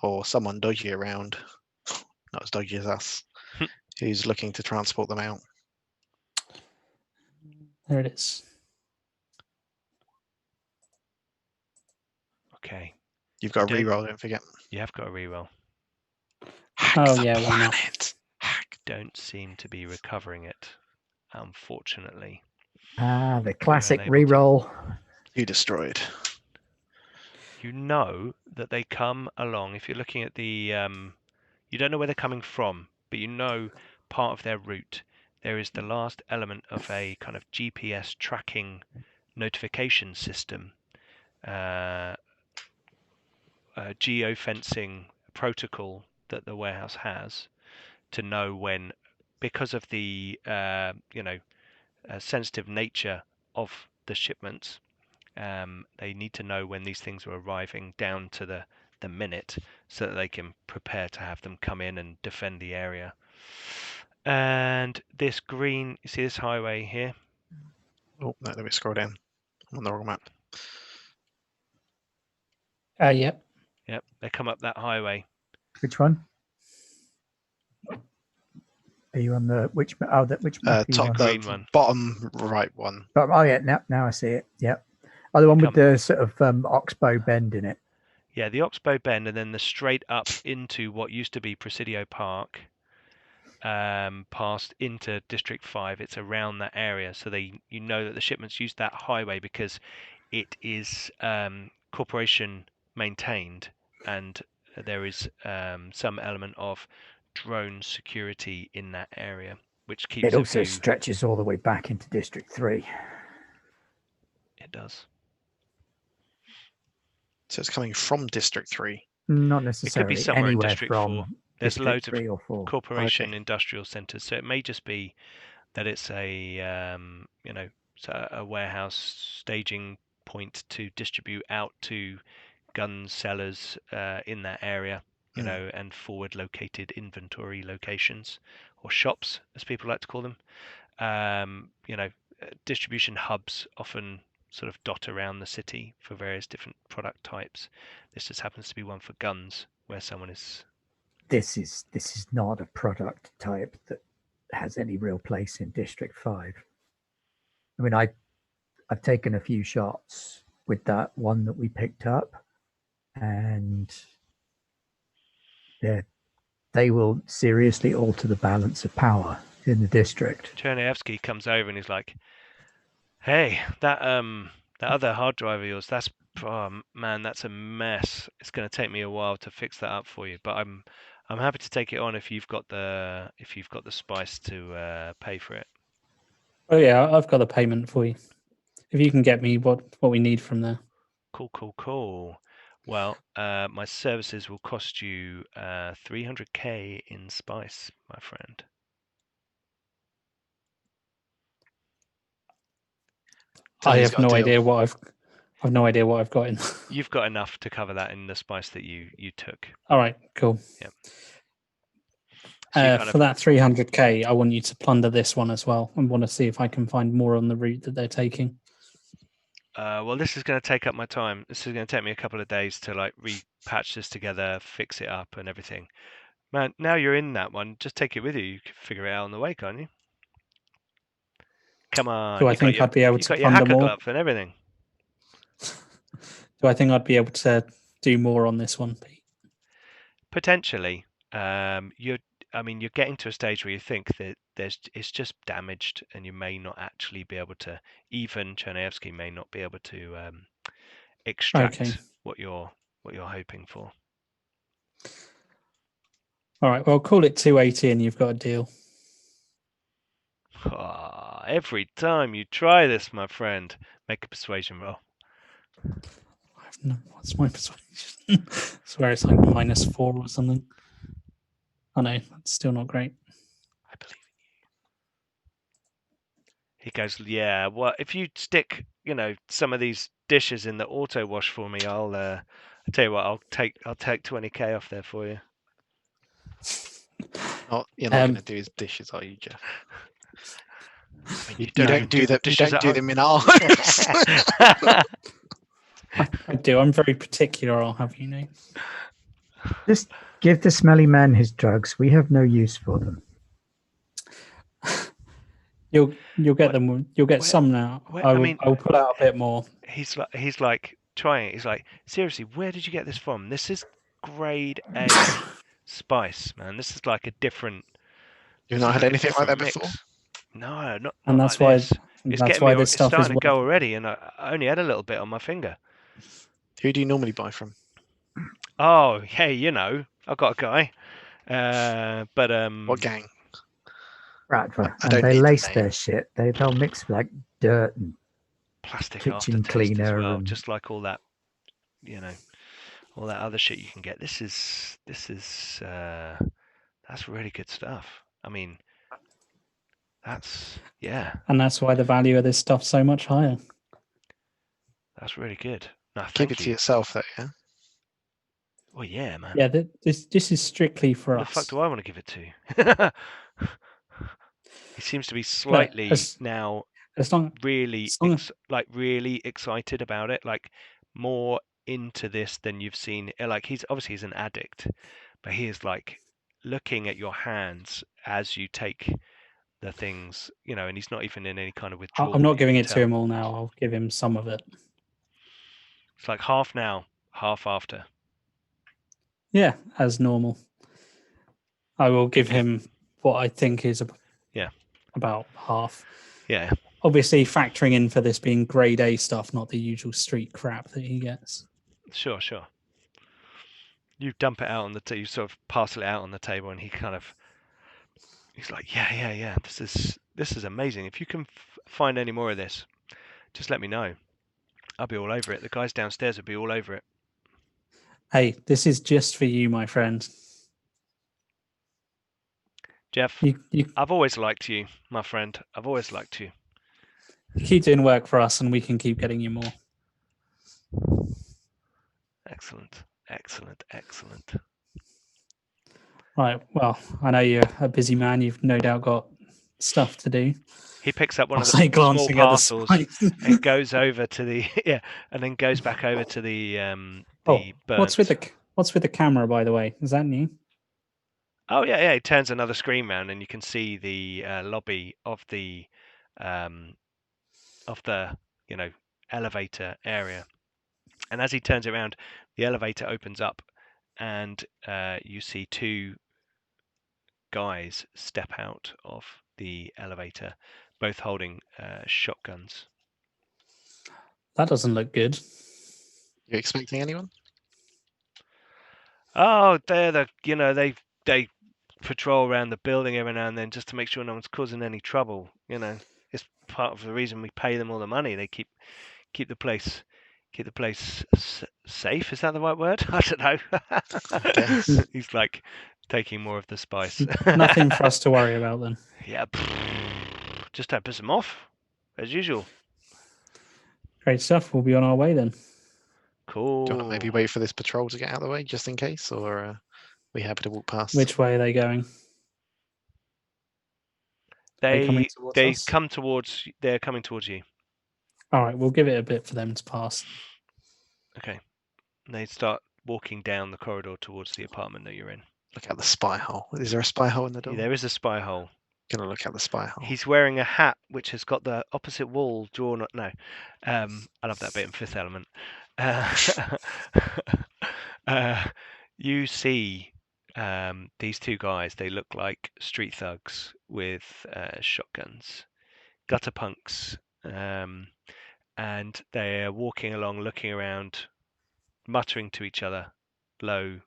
S2: or someone dodgy around, not as dodgy as us, who's looking to transport them out.
S3: There it is.
S1: Okay.
S2: You've got a
S1: Don't-
S2: reroll, don't forget.
S1: You have got a reroll.
S2: Hack
S3: Oh,
S2: the
S3: yeah, why not?
S2: planet. Hack.
S1: Don't seem to be recovering it, unfortunately.
S4: The classic
S1: unable to.
S4: reroll.
S2: You destroyed.
S1: You know that they come along. If you're looking at the, you don't know where they're coming from, but you know part of their route. There is the last element of a kind of GPS tracking notification system, a geofencing protocol that the warehouse has to know when, because of the sensitive nature of the shipments, they need to know when these things are arriving down to the minute, so that they can prepare to have them come in and defend the area. And this green, you see this highway here?
S2: Oh, no, let me scroll down. I'm on the wrong map.
S3: Yep.
S1: Yep, they come up that highway.
S4: Which one? Are you on the which? Oh, that which map are you
S2: Top
S4: on?
S1: green one.
S2: Bottom right one.
S4: Oh yeah, now I see it. Yep. Oh, the one with
S1: Come-
S4: the sort of oxbow bend in it.
S1: Yeah, the Oxbow Bend, and then the straight up into what used to be Presidio Park, past into District 5. It's around that area, so you know that the shipments use that highway because it is corporation maintained, and there is some element of drone security in that area, which keeps
S4: It also
S1: view.
S4: stretches all the way back into District 3.
S1: It does.
S2: So it's coming from District 3.
S4: Not necessarily
S1: somewhere in
S4: anywhere
S1: District
S4: from
S1: 4. There's
S4: District
S1: loads of
S4: 3 or 4.
S1: corporation
S2: Okay.
S1: industrial centres, so it may just be that it's a a warehouse staging point to distribute out to gun sellers in that area, and forward located inventory locations, or shops as people like to call them. Distribution hubs often sort of dot around the city for various different product types. This just happens to be one for guns, where someone is.
S4: This is not a product type that has any real place in District 5. I mean, I've taken a few shots with that one that we picked up, and they will seriously alter the balance of power in the district.
S1: Chernyevsky comes over and he's like, "Hey, that other hard drive of yours, oh man, that's a mess. It's going to take me a while to fix that up for you, but I'm happy to take it on if you've got the spice to pay for it."
S3: Oh yeah, I've got the payment for you. If you can get me what we need from there.
S1: Cool. Well, my services will cost you 300k in spice, my friend.
S3: I have no idea what I've got in.
S1: You've got enough to cover that in the spice that you took.
S3: All right, cool.
S1: Yep.
S3: For that 300k, I want you to plunder this one as well. I want to see if I can find more on the route that they're taking.
S1: Well, this is going to take up my time. This is going to take me a couple of days to like repatch this together, fix it up, and everything. Man, now you're in that one. Just take it with you. You can figure it out on the way, can't you? Come on.
S3: Do I think I'd be able to
S1: plunder your hacker glove and everything?
S3: Do I think I'd be able to do more on this one, Pete?
S1: Potentially. You're getting to a stage where you think that it's just damaged, and you may not actually be able to. Even Chernyevsky may not be able to extract what you're hoping for.
S3: All right. Well, call it 280, and you've got a deal.
S1: Oh, every time you try this, my friend, make a persuasion roll.
S3: What's my persuasion? I swear it's like -4 or something. Oh no, that's still not great.
S1: I believe in you. He goes, yeah. Well, if you stick, some of these dishes in the auto wash for me, I'll tell you what. I'll take 20k off there for you.
S2: You're not going to do his dishes, are you, Jeff?
S1: I mean,
S2: you don't do them. You don't do them in our house.
S3: I do. I'm very particular. I'll have you know.
S4: Just give the smelly man his drugs. We have no use for them.
S3: You'll get them. You'll get some now. I will put out a bit more.
S1: He's like trying it. He's like, seriously, where did you get this from? This is grade A spice, man. This is like a different.
S2: You've not had anything like that before?
S1: No, not.
S3: And that's
S1: like
S3: why.
S1: this.
S3: That's why this stuff is
S1: starting to go already, and I only had a little bit on my finger.
S2: Who do you normally buy from?
S1: Oh, hey, I've got a guy. But
S2: what gang?
S4: Ratva. And they lace their shit. They'll mix like dirt and
S1: plastic
S4: kitchen cleaner,
S1: as well,
S4: and
S1: just like all that, all that other shit you can get. This is that's really good stuff. I mean,
S3: and that's why the value of this stuff's so much higher.
S1: That's really good. No,
S2: keep it to yourself, though, yeah.
S1: Well, yeah, man.
S3: Yeah, this is strictly for us.
S1: Who the fuck do I want to give it to? He seems to be slightly now really excited about it, like more into this than you've seen. Like he's an addict, but he is like looking at your hands as you take the things, and he's not even in any kind of withdrawal.
S3: I'm not giving it to him all now. I'll give him some of it.
S1: It's like half now, half after.
S3: Yeah, as normal. I will give him what I think is about half.
S1: Yeah.
S3: Obviously factoring in for this being grade A stuff, not the usual street crap that he gets.
S1: Sure. You dump it out on you sort of parcel it out on the table, and he's like, yeah. This is amazing. If you can find any more of this, just let me know. I'll be all over it. The guys downstairs will be all over it.
S3: Hey, this is just for you, my friend.
S1: Jeff, I've always liked you, my friend. I've always liked you.
S3: Keep doing work for us, and we can keep getting you more.
S1: Excellent.
S3: Right. Well, I know you're a busy man. You've no doubt got stuff to do.
S1: He picks up one of
S3: I'll say
S1: the small
S3: glancing at the
S1: parcels
S3: spikes.
S1: and goes over to the and then goes back over to the burnt.
S3: What's with the camera, by the way? Is that new?
S1: Oh yeah. He turns another screen round and you can see the lobby of the elevator area. And as he turns it around, the elevator opens up, and you see two guys step out of the elevator, both holding shotguns.
S3: That doesn't look good.
S2: You expecting anyone?
S1: Oh, they're they patrol around the building every now and then just to make sure no one's causing any trouble. It's part of the reason we pay them all the money. They keep the place safe. Is that the right word? I don't know.
S2: Guess.
S1: He's like taking more of the spice.
S3: Nothing for us to worry about then.
S1: Yeah, just don't piss them off, as usual.
S3: Great stuff. We'll be on our way then.
S1: Cool.
S2: Do you want to maybe wait for this patrol to get out of the way just in case, or are we happy to walk past?
S3: Which way are they going?
S1: They
S3: coming towards us?
S1: They're coming towards you.
S3: All right, we'll give it a bit for them to pass.
S1: Okay. And they start walking down the corridor towards the apartment that you're in.
S2: Look at the spy hole. Is there a spy hole in the door?
S1: There is a spy hole.
S2: Gonna look at the spy hole.
S1: He's wearing a hat which has got the opposite wall drawn. No, I love that bit in Fifth Element. You see these two guys. They look like street thugs with shotguns, gutter punks, and they're walking along, looking around, muttering to each other, low,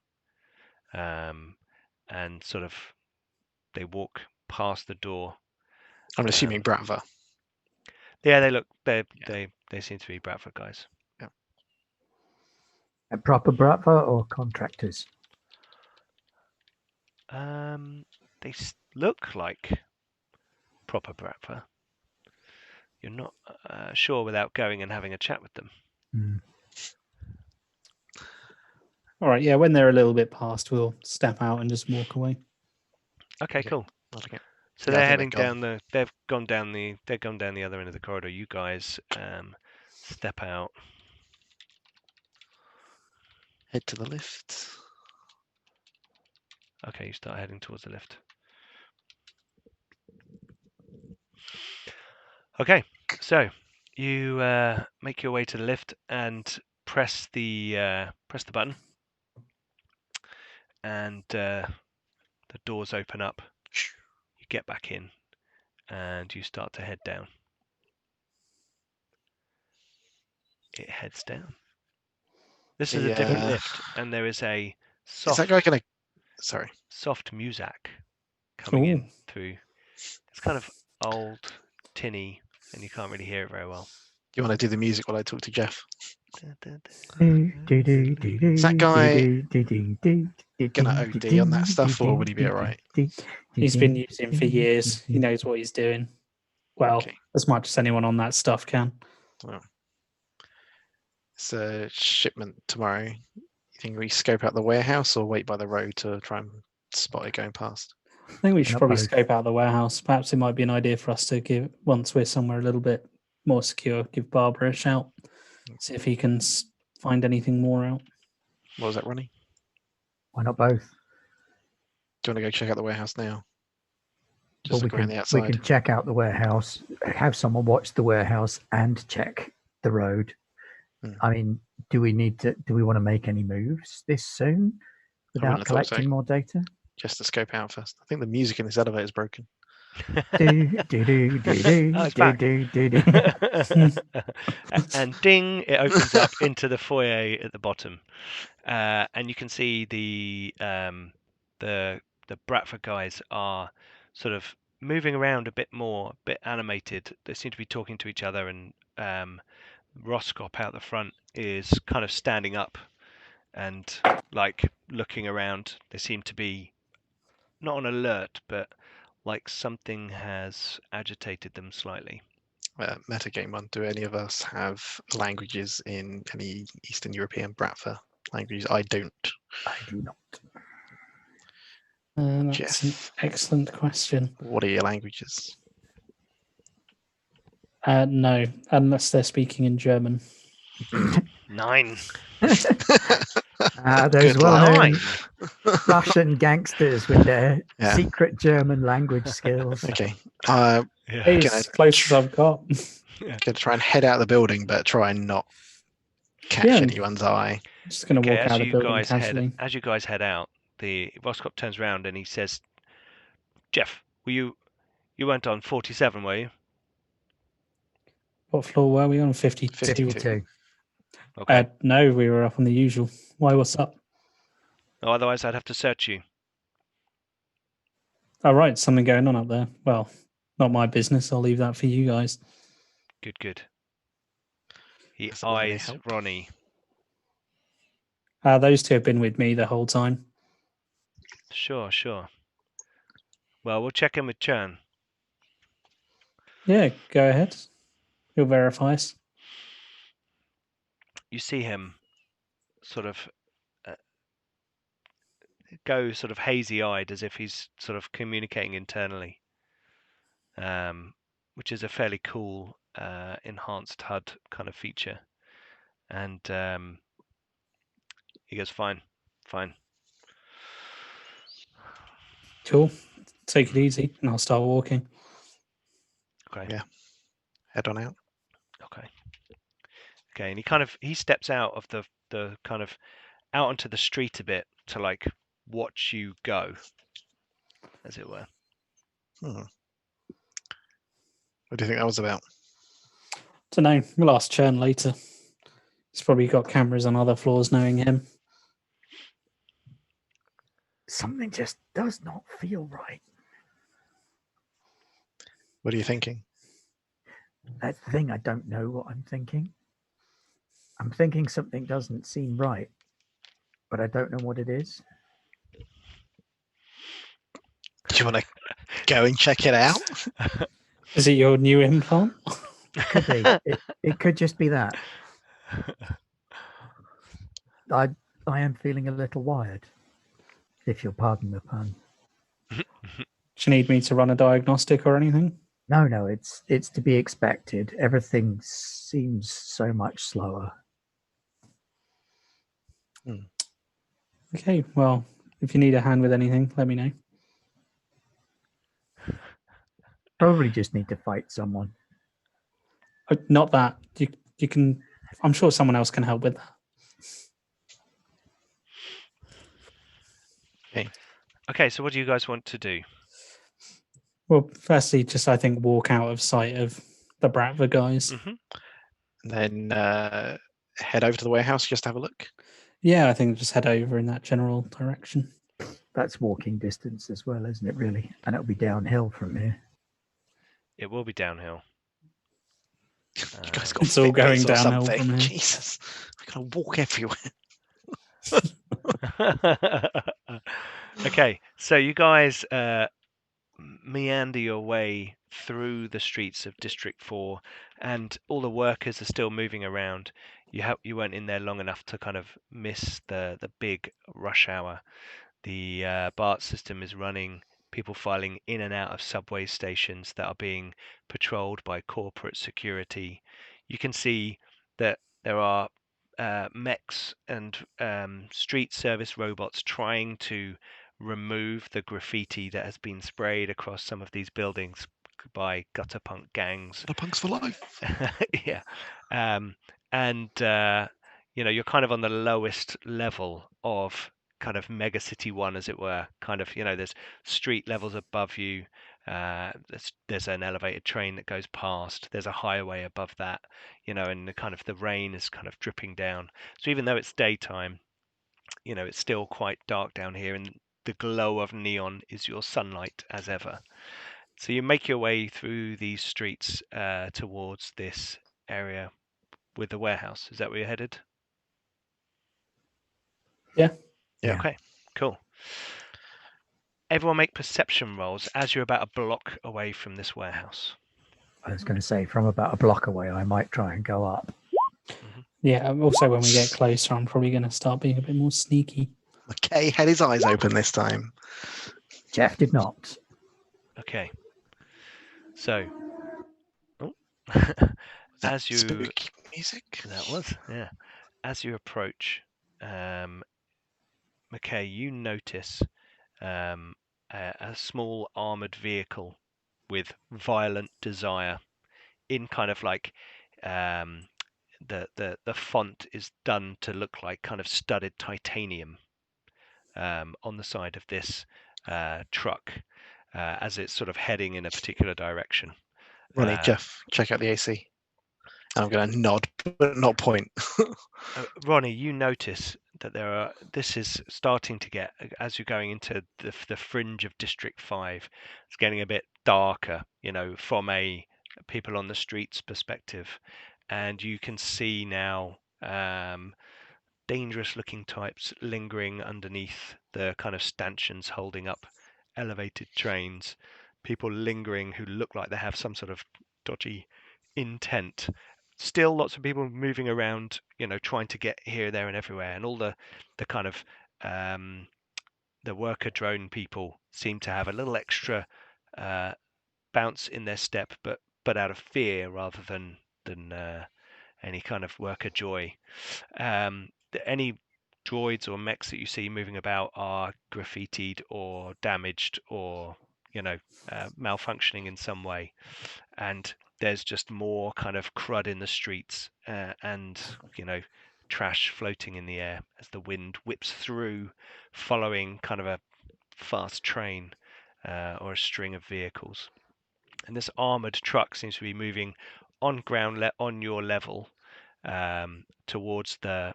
S1: and sort of they walk past the door.
S2: I'm assuming Bratva.
S1: Yeah, they seem to be Bradford guys.
S4: A proper Bratva or contractors?
S1: They look like proper Bradford. You're not sure without going and having a chat with them.
S3: All right, yeah, when they're a little bit past, we'll step out and just walk away.
S1: Okay, cool.
S2: Okay.
S1: So
S2: Yeah, I
S1: they're
S2: think
S1: heading
S2: they're
S1: they've gone down the other end of the corridor. You guys step out.
S2: Head to the lift.
S1: Okay, you start heading towards the lift. Okay, so you make your way to the lift and press the button, and the doors open up. You get back in, and you start to head down. It heads down. This is a different lift, and there is a soft.
S2: Is that guy gonna? Sorry.
S1: Soft music coming in through. It's kind of old, tinny, and you can't really hear it very well.
S2: You want to do the music while I talk to Jeff?
S4: Is
S2: that guy gonna OD on that stuff, or would he be alright?
S3: He's been using for years. He knows what he's doing. Well, as much as anyone on that stuff can.
S2: Well, it's a shipment tomorrow. You think we scope out the warehouse or wait by the road to try and spot it going past?
S3: I think we should probably scope out the warehouse. Perhaps it might be an idea for us to give, once we're somewhere a little bit more secure, give Barbara a shout. See if he can find anything more out.
S2: What was that, Ronnie?
S4: Why not both?
S2: Do you want to go check out the warehouse now?
S4: Well,
S2: Just look around the outside.
S4: we can check out the warehouse, have someone watch the warehouse and check the road. I mean, do we want to make any moves this soon without collecting more data?
S2: Just to scope out first. I think the music in this elevator is broken.
S1: And ding, it opens up into the foyer at the bottom, and you can see the Bradford guys are sort of moving around a bit more, a bit animated. They seem to be talking to each other, and Roscop out the front is kind of standing up and like looking around. They seem to be not on alert, but like something has agitated them slightly.
S2: Metagame one. Do any of us have languages in any Eastern European Bratva languages? I don't.
S4: I do not.
S3: That's an
S2: Jeff,
S3: excellent question.
S2: what are your languages?
S3: No, unless they're speaking in German.
S1: 9.
S4: Those
S2: Good
S4: well-known
S1: luck.
S4: Russian gangsters with their
S2: Yeah.
S4: secret German language skills.
S2: Okay.
S1: Yeah.
S3: It's as close as I've got.
S2: Gonna try and head out the building, but try and not catch
S3: Yeah.
S2: anyone's eye.
S3: I'm just going to walk out of the building casually.
S1: As you guys head out, the Roscop turns around and he says, "Jeff, you weren't on 47, were you?"
S3: What floor were we on? 52.
S4: 52.
S1: Okay.
S3: No, we were up on the usual. Why, what's up?
S1: No, otherwise I'd have to search you.
S3: Oh, right, something going on up there. Well, not my business. I'll leave that for you guys.
S1: Good. He
S2: Does that really
S1: eyes
S2: help?
S1: Ronnie.
S3: Those two have been with me the whole time.
S1: Sure. Well, we'll check in with Churn.
S3: Yeah, go ahead. He'll verify us.
S1: You see him sort of go sort of hazy-eyed as if he's sort of communicating internally, which is a fairly cool enhanced HUD kind of feature. And he goes, fine.
S3: Cool. Take it easy, and I'll start walking.
S1: Okay.
S2: Yeah. Head on out.
S1: Okay, and he steps out of the kind of out onto the street a bit to like watch you go, as it were.
S2: What do you think that was about?
S3: Don't know. We'll ask Churn later. He's probably got cameras on other floors knowing him.
S4: Something just does not feel right.
S2: What are you thinking?
S4: That's the thing. I don't know what I'm thinking. I'm thinking something doesn't seem right, but I don't know what it is.
S2: Do you want to go and check it out?
S3: Is it your new implant?
S4: Could be. It could just be that. I am feeling a little wired, if you'll pardon the pun.
S3: Do you need me to run a diagnostic or anything?
S4: No, it's to be expected. Everything seems so much slower.
S3: Okay, well, if you need a hand with anything, let me know.
S4: Probably just need to fight someone.
S3: Not that. You can... I'm sure someone else can help with that.
S1: Okay, so what do you guys want to do?
S3: Well, firstly, just I think walk out of sight of the Bratva guys.
S2: Then head over to the warehouse just to have a look.
S3: Yeah, I think just head over in that general direction.
S4: That's walking distance as well, isn't it, really? And it'll be downhill from here.
S1: It will be downhill.
S2: You guys got
S3: It's all
S2: Fitbits
S3: going
S2: or
S3: downhill
S2: something.
S3: from here.
S2: Jesus, I gotta walk everywhere.
S1: Okay, so you guys meander your way through the streets of District 4, and all the workers are still moving around. You weren't in there long enough to kind of miss the big rush hour. The BART system is running, people filing in and out of subway stations that are being patrolled by corporate security. You can see that there are mechs and street service robots trying to remove the graffiti that has been sprayed across some of these buildings by gutter punk gangs.
S2: The punks for life.
S1: Yeah. And you're kind of on the lowest level of kind of mega city one, as it were. Kind of, there's street levels above you. There's an elevated train that goes past. There's a highway above that, and the rain is kind of dripping down. So even though it's daytime, it's still quite dark down here, and the glow of neon is your sunlight as ever. So you make your way through these streets towards this area with the warehouse. Is that where you're headed?
S3: Yeah.
S1: Okay, cool. Everyone make perception rolls as you're about a block away from this warehouse.
S4: I was going to say, from about a block away, I might try and go up.
S3: Yeah, also when we get closer, I'm probably going to start being a bit more sneaky.
S2: Okay, had his eyes open this time.
S4: Jeff did not.
S1: Okay. So, oh, as you
S2: Spooky music.
S1: that was as you approach, McKay, you notice a small armored vehicle with violent desire in kind of like the font is done to look like kind of studded titanium on the side of this truck as it's sort of heading in a particular direction.
S2: Ronnie, Jeff, check out the AC. And I'm going to nod, but not point.
S1: Ronnie, you notice that this is starting to get, as you're going into the fringe of District 5, it's getting a bit darker, from a people on the streets perspective. And you can see now dangerous looking types lingering underneath the kind of stanchions holding up elevated trains, people lingering who look like they have some sort of dodgy intent. Still lots of people moving around, trying to get here, there and everywhere, and all the kind of the worker drone people seem to have a little extra bounce in their step, but out of fear rather than any kind of worker joy. Any droids or mechs that you see moving about are graffitied or damaged or malfunctioning in some way, and there's just more kind of crud in the streets and trash floating in the air as the wind whips through, following kind of a fast train or a string of vehicles. And this armored truck seems to be moving on on your level towards the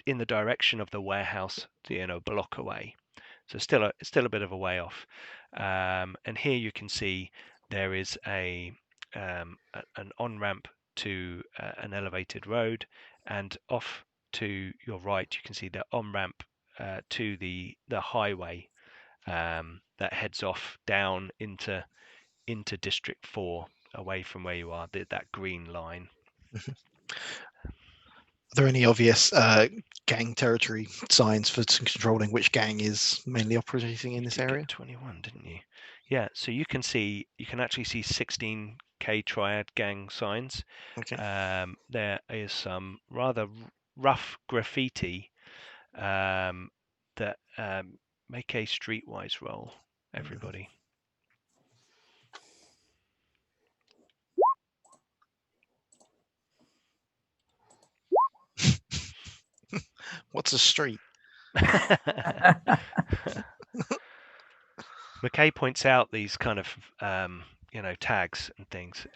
S1: in the direction of the warehouse, a block away. So still a bit of a way off. And here you can see there is an on-ramp to an elevated road, and off to your right you can see the on-ramp to the highway that heads off down into District 4, away from where you are, that green line.
S2: Are there any obvious gang territory signs for controlling which gang is mainly operating in this area?
S1: 21, didn't you? Yeah, so you can actually see 16K Triad gang signs.
S2: Okay.
S1: There is some rather rough graffiti that make a streetwise roll, everybody.
S2: What's a street?
S1: McKay points out these kind of tags and things.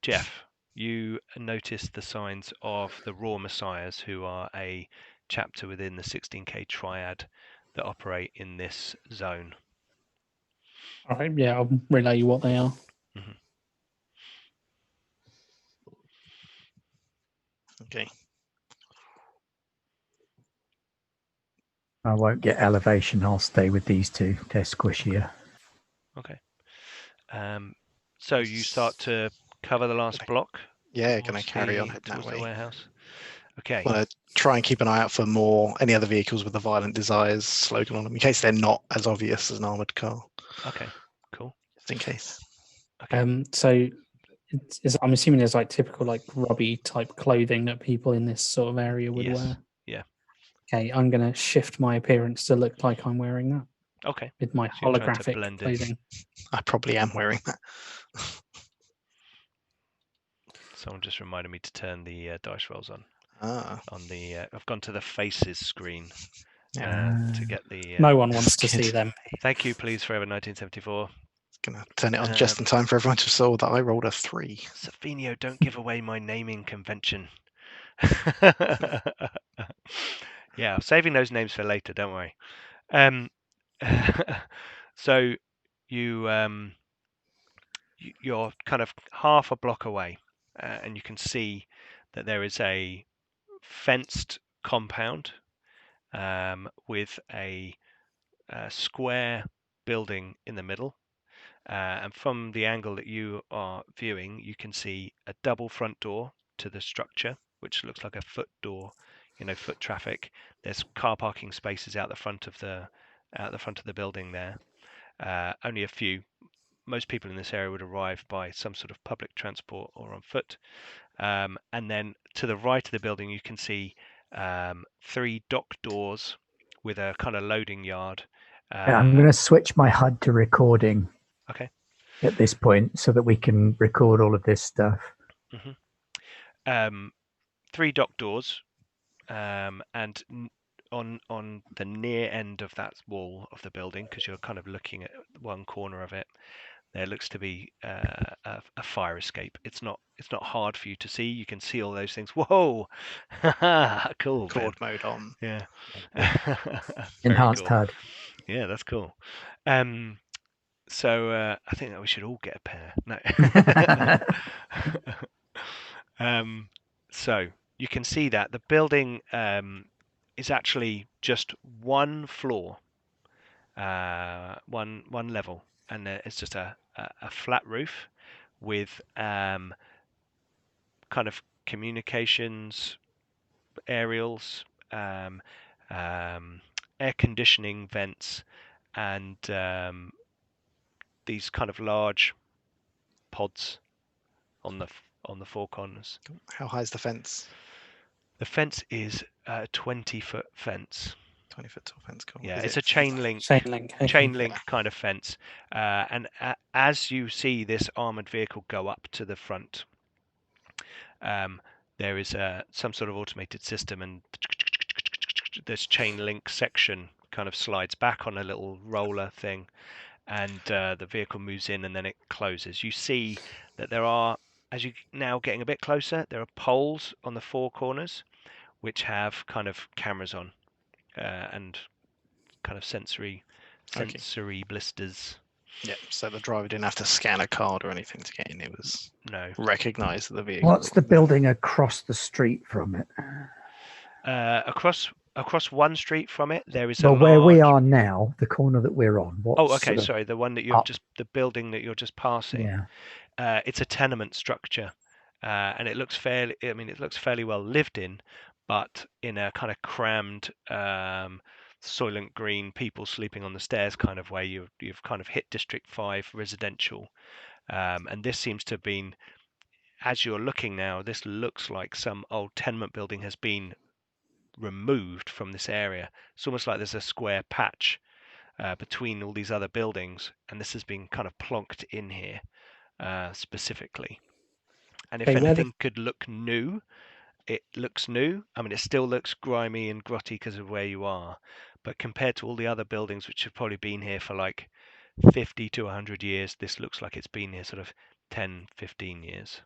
S1: Jeff, you notice the signs of the Raw Messiahs, who are a chapter within the 16K Triad that operate in this zone.
S3: All right, yeah, I'll relay you what they are.
S1: Mm-hmm.
S2: Okay.
S4: I won't get elevation. I'll stay with these two. They're squishier.
S1: Okay. So you start to cover the last block?
S2: Yeah, going to carry on heading that
S1: towards
S2: way.
S1: The warehouse. Okay.
S2: Want to try and keep an eye out for any other vehicles with the violent desires slogan on them, in case they're not as obvious as an armored car.
S1: Okay, cool.
S2: Just in case.
S1: Okay.
S3: So I'm assuming there's like typical like grubby type clothing that people in this sort of area would wear.
S1: Yeah.
S3: Okay, I'm going to shift my appearance to look like I'm wearing that.
S1: Okay.
S3: With my
S1: So you're trying to
S3: holographic
S1: blend in.
S3: clothing.
S2: I probably am wearing that.
S1: Someone just reminded me to turn the dice rolls on. On the I've gone to the faces screen to get the.
S3: No one wants to see them.
S1: Thank you, please, Forever 1974.
S2: Gonna turn it on just in time for everyone to saw that I rolled a 3.
S1: Safinio, don't give away my naming convention. Yeah, I'm saving those names for later. Don't worry. So you're kind of half a block away, and you can see that there is a fenced compound with a square building in the middle. And from the angle that you are viewing, you can see a double front door to the structure, which looks like a foot door, foot traffic. There's car parking spaces out the front of the at the front of the building there. Only a few. Most people in this area would arrive by some sort of public transport or on foot. And then to the right of the building, you can see 3 dock doors with a kind of loading yard.
S4: I'm going to switch my HUD to recording.
S1: Okay.
S4: At this point, so that we can record all of this stuff.
S1: 3 dock doors, and on the near end of that wall of the building, because you're kind of looking at one corner of it, there looks to be a fire escape. It's not hard for you to see. You can see all those things. Whoa, cool.
S2: Record mode on.
S1: Yeah.
S4: Enhanced
S1: cool.
S4: HUD.
S1: Yeah, that's cool. So I think that we should all get a pair. No. So you can see that the building is actually just one floor, one level, and it's just a flat roof with kind of communications aerials, air conditioning vents, and these kind of large pods on the 4 corners.
S2: How high is the fence?
S1: The fence is a 20-foot fence.
S2: 20-foot tall fence. Cool.
S1: Yeah,
S2: Is
S1: it's
S2: it
S1: a chain link kind of fence. And as you see this armored vehicle go up to the front, there is some sort of automated system, and this chain link section kind of slides back on a little roller thing, and the vehicle moves in, and then it closes. You see that there are, as you're now getting a bit closer, there are poles on the 4 corners which have kind of cameras on and kind of sensory blisters.
S2: Yeah, so the driver didn't have to scan a card or anything to get in. It was recognised the vehicle.
S4: What's the building across the street from it?
S1: Across one street from it, there is
S4: where we are now, the corner that we're on.
S1: Sorry, the one that you're the building that you're just passing.
S4: Yeah.
S1: It's a tenement structure, and it looks fairly. I mean, it looks fairly well lived in, but in a kind of crammed, Soylent Green, people sleeping on the stairs kind of way. You've kind of hit District 5 residential, and this seems to have been. As you're looking now, this looks like some old tenement building has been removed from this area. It's almost like there's a square patch between all these other buildings, and this has been kind of plonked in here specifically. And if anything could look new, it looks new. I mean, it still looks grimy and grotty because of where you are, but compared to all the other buildings which have probably been here for like 50 to 100 years, this looks like it's been here sort of 10, 15 years.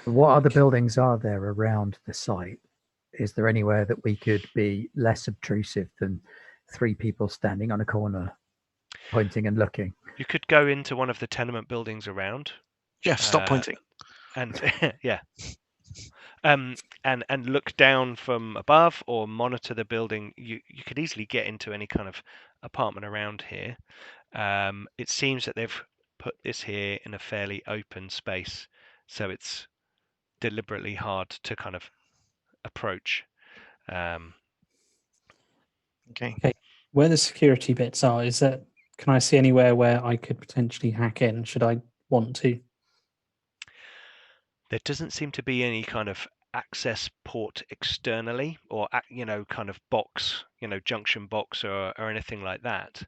S4: What other buildings are there around the site? Is there anywhere that we could be less obtrusive than 3 people standing on a corner pointing and looking?
S1: You could go into one of the tenement buildings around.
S2: Jeff, stop pointing.
S1: And yeah. And look down from above or monitor the building. You could easily get into any kind of apartment around here. It seems that they've put this here in a fairly open space, so it's deliberately hard to kind of approach.
S2: Okay.
S3: Where the security bits are, can I see anywhere where I could potentially hack in? Should I want to?
S1: There doesn't seem to be any kind of access port externally, or kind of box, junction box or anything like that.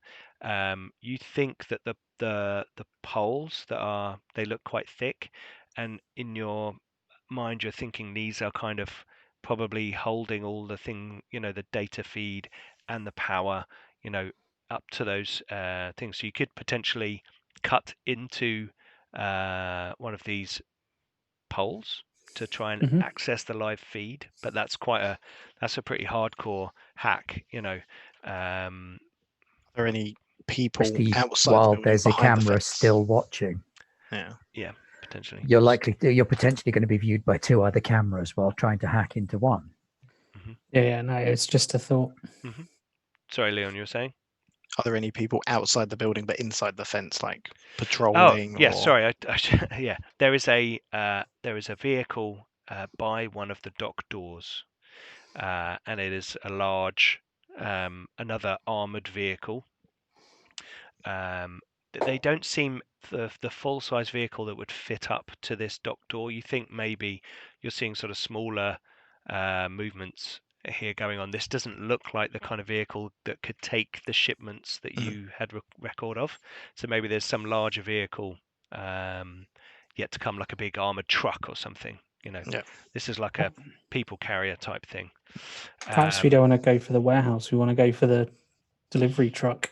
S1: You think that the poles they look quite thick, and in your mind you're thinking these are kind of probably holding all the the data feed and the power, up to those things. So you could potentially cut into one of these poles to try and access the live feed, but that's a pretty hardcore hack.
S2: Are there any people outside
S4: while
S2: the building
S4: there's a camera
S2: the
S4: still watching?
S1: Yeah, potentially.
S4: You're potentially going to be viewed by 2 other cameras while trying to hack into one.
S3: Yeah, no, it's just a thought.
S1: Sorry, Leon, you were saying?
S2: Are there any people outside the building but inside the fence, like patrolling?
S1: Oh, yeah. Sorry. Yeah, there is a vehicle by one of the dock doors, and it is a large, another armored vehicle. they don't seem the full size vehicle that would fit up to this dock door. You think maybe you're seeing sort of smaller movements here going on. This doesn't look like the kind of vehicle that could take the shipments that you had record of. So maybe there's some larger vehicle yet to come, like a big armored truck or something. This is like a people carrier type thing.
S3: Perhaps we don't want to go for the warehouse. We want to go for the delivery truck.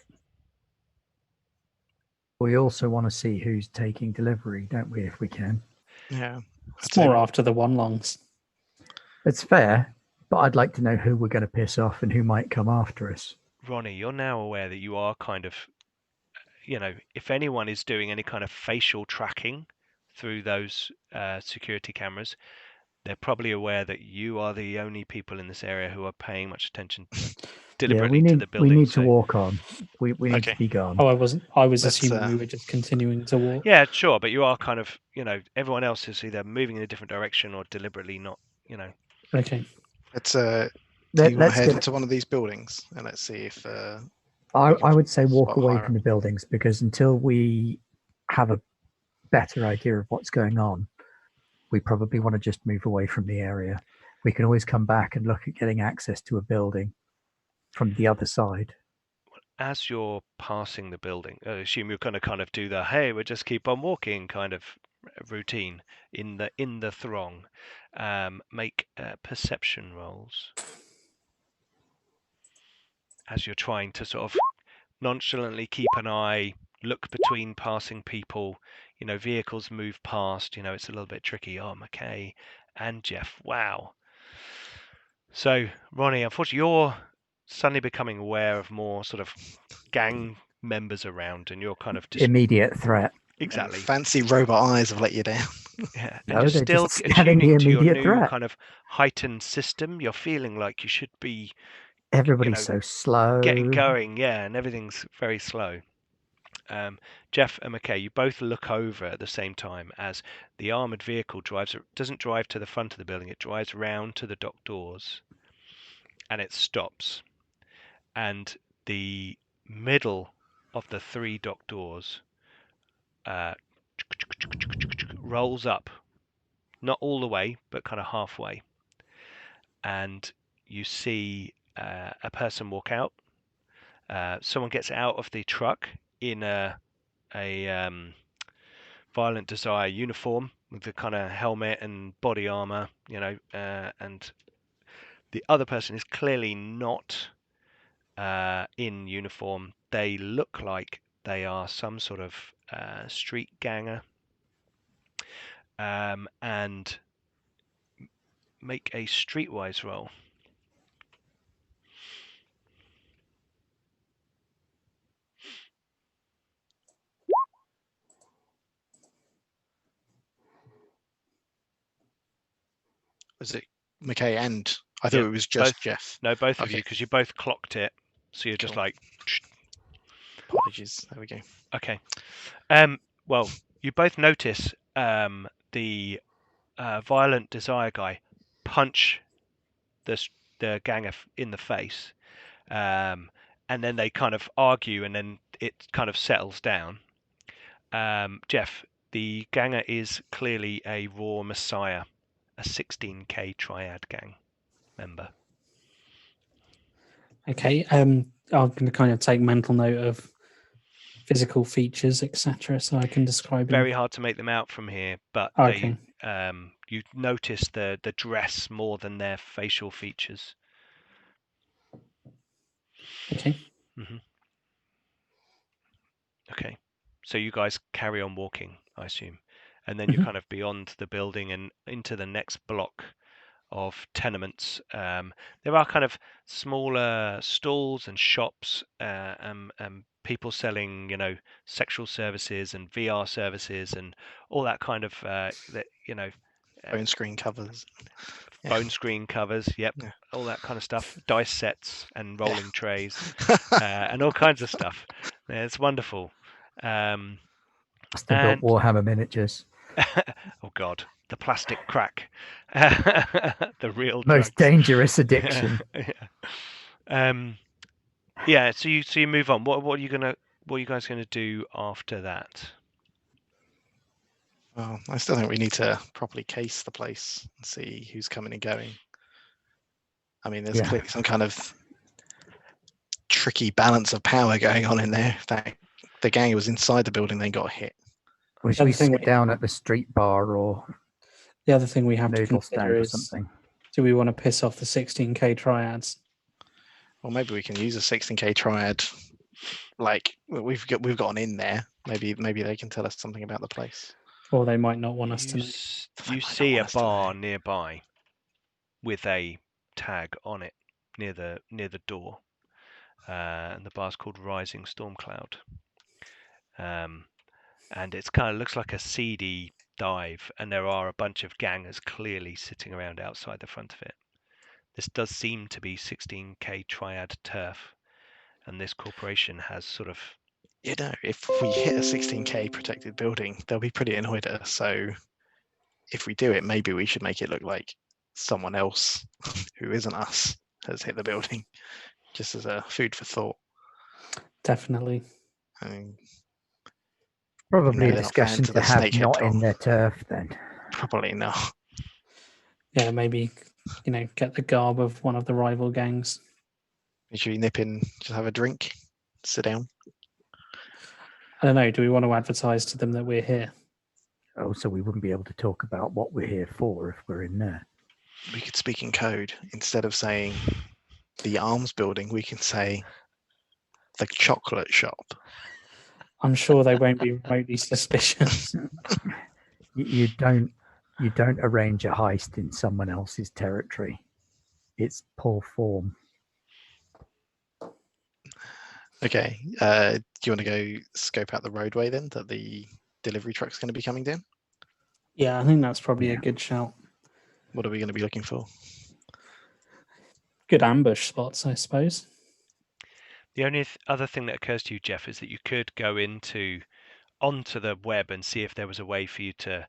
S4: We also want to see who's taking delivery, don't we, if we can?
S2: Yeah.
S3: It's more after the one longs.
S4: It's fair, but I'd like to know who we're going to piss off and who might come after us.
S1: Ronnie, you're now aware that you are kind of, if anyone is doing any kind of facial tracking through those security cameras, they're probably aware that you are the only people in this area who are paying much attention deliberately to the building.
S4: We need to walk on. We need to be gone.
S3: Oh, I was assuming we were just continuing to walk.
S1: Yeah, sure, but you are kind of, everyone else is either moving in a different direction or deliberately not,
S3: Okay.
S2: Let's do you want to head into one of these buildings and let's see if
S4: I would say walk
S2: spot
S4: away
S2: higher
S4: from the buildings, because until we have a better idea of what's going on, we probably want to just move away from the area. We can always come back and look at getting access to a building from the other side.
S1: As you're passing the building, I assume you're going to kind of do the "hey, we'll just keep on walking" kind of routine in the throng. Make perception rolls as you're trying to sort of nonchalantly keep an eye, look between passing people. Vehicles move past. It's a little bit tricky. Oh, McKay and Jeff. Wow. So, Ronnie, unfortunately, you're suddenly becoming aware of more sort of gang members around, and you're kind of just
S4: immediate threat.
S1: Exactly.
S2: Fancy robot eyes have let you down.
S1: Yeah,
S4: No,
S1: and you're
S4: they're
S1: still
S4: just scanning the
S1: attuning to your
S4: immediate
S1: new
S4: threat.
S1: kind of heightened system. You're feeling like you should be
S4: Everybody's so slow.
S1: getting going, yeah, and everything's very slow. Jeff and McKay, you both look over at the same time as the armored vehicle doesn't drive to the front of the building, it drives round to the dock doors and it stops. And the middle of the 3 dock doors rolls up, not all the way, but kind of halfway. And you see a person walk out. Someone gets out of the truck in a Violent Desire uniform with the kind of helmet and body armor, and the other person is clearly not in uniform. They look like they are some sort of street ganger, and make a streetwise roll.
S2: Was it McKay and I thought it was just Jeff.
S1: No, both of you, because you both clocked it. So you're just like.
S2: Apologies. There we go.
S1: Okay. Well, you both notice the Violent Desire guy punch the ganger in the face, and then they kind of argue, and then it kind of settles down. Jeff, the ganger is clearly a Raw Messiah, a 16k Triad gang member.
S3: Okay. I'm going to kind of take mental note of physical features, etc., so I can describe
S1: Very hard to make them out from here, but
S3: okay.
S1: You notice the dress more than their facial features.
S3: Okay.
S1: Mm-hmm. Okay, so you guys carry on walking, I assume, and then you're kind of beyond the building and into the next block of tenements. There are kind of smaller stalls and shops, and people selling, sexual services and VR services and all that kind of,
S2: Phone screen covers.
S1: Phone screen covers, yep, all that kind of stuff. Dice sets and rolling trays, and all kinds of stuff. Yeah, it's wonderful.
S4: Still built Warhammer miniatures.
S1: Oh God, the plastic crack, the real
S4: most
S1: drugs.
S4: Dangerous addiction.
S1: Yeah. So you move on. What are you gonna what are you guys going to do after that?
S2: Well, I still think we need to properly case the place and see who's coming and going. I mean, there's clearly some kind of tricky balance of power going on in there. That the gang who was inside the building then got hit.
S4: Well, should we sit down at the street bar or
S3: the other thing we have to
S4: noodle stand
S3: consider
S4: or
S3: is,
S4: something?
S3: do we want to piss off the 16k triads?
S2: Well, maybe we can use a 16k triad. Like we've got an in there. Maybe they can tell us something about the place.
S3: Or they might not want us to know.
S1: You see a bar nearby with a tag on it near the door, and the bar's called Rising Storm Cloud. And it's kind of looks like a seedy dive, and there are a bunch of gangers clearly sitting around outside the front of it. This does seem to be 16k triad turf, and this corporation has sort of...
S2: You know, if we hit a 16k protected building, they'll be pretty annoyed at us. So if we do it, maybe we should make it look like someone else who isn't us has hit the building, just as a food for thought.
S3: Definitely.
S2: I mean,
S4: Probably a discussion to have not
S2: Tong.
S4: in their turf then.
S2: Probably not.
S3: Yeah, maybe, get the garb of one of the rival gangs.
S2: Should we nip in, just have a drink, sit down?
S3: I don't know. Do we want to advertise to them that we're here?
S4: Oh, so we wouldn't be able to talk about what we're here for if we're in there.
S2: We could speak in code. Instead of saying the arms building, we can say the chocolate shop.
S3: I'm sure they won't be remotely suspicious.
S4: You don't arrange a heist in someone else's territory. It's poor form.
S2: Okay. Do you want to go scope out the roadway then that the delivery truck's going to be coming down?
S3: Yeah, I think that's probably a good shout.
S2: What are we going to be looking for?
S3: Good ambush spots, I suppose.
S1: The only other thing that occurs to you, Jeff, is that you could go onto the web and see if there was a way for you to,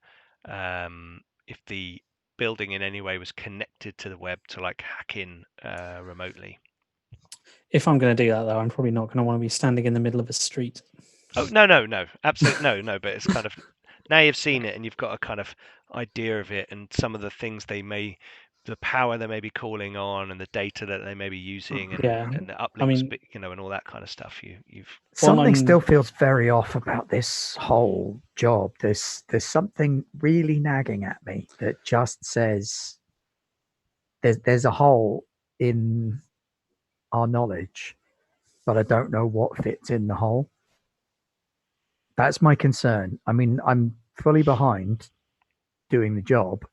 S1: if the building in any way was connected to the web to like hack in remotely.
S3: If I'm going to do that, though, I'm probably not going to want to be standing in the middle of a street.
S1: Oh, no, absolutely no. But it's kind of, now you've seen it and you've got a kind of idea of it and some of the things the power they may be calling on and the data that they may be using and the uplinks, and all that kind of stuff.
S4: Something still feels very off about this whole job. There's something really nagging at me that just says there's a hole in our knowledge, but I don't know what fits in the hole. That's my concern. I mean, I'm fully behind doing the job,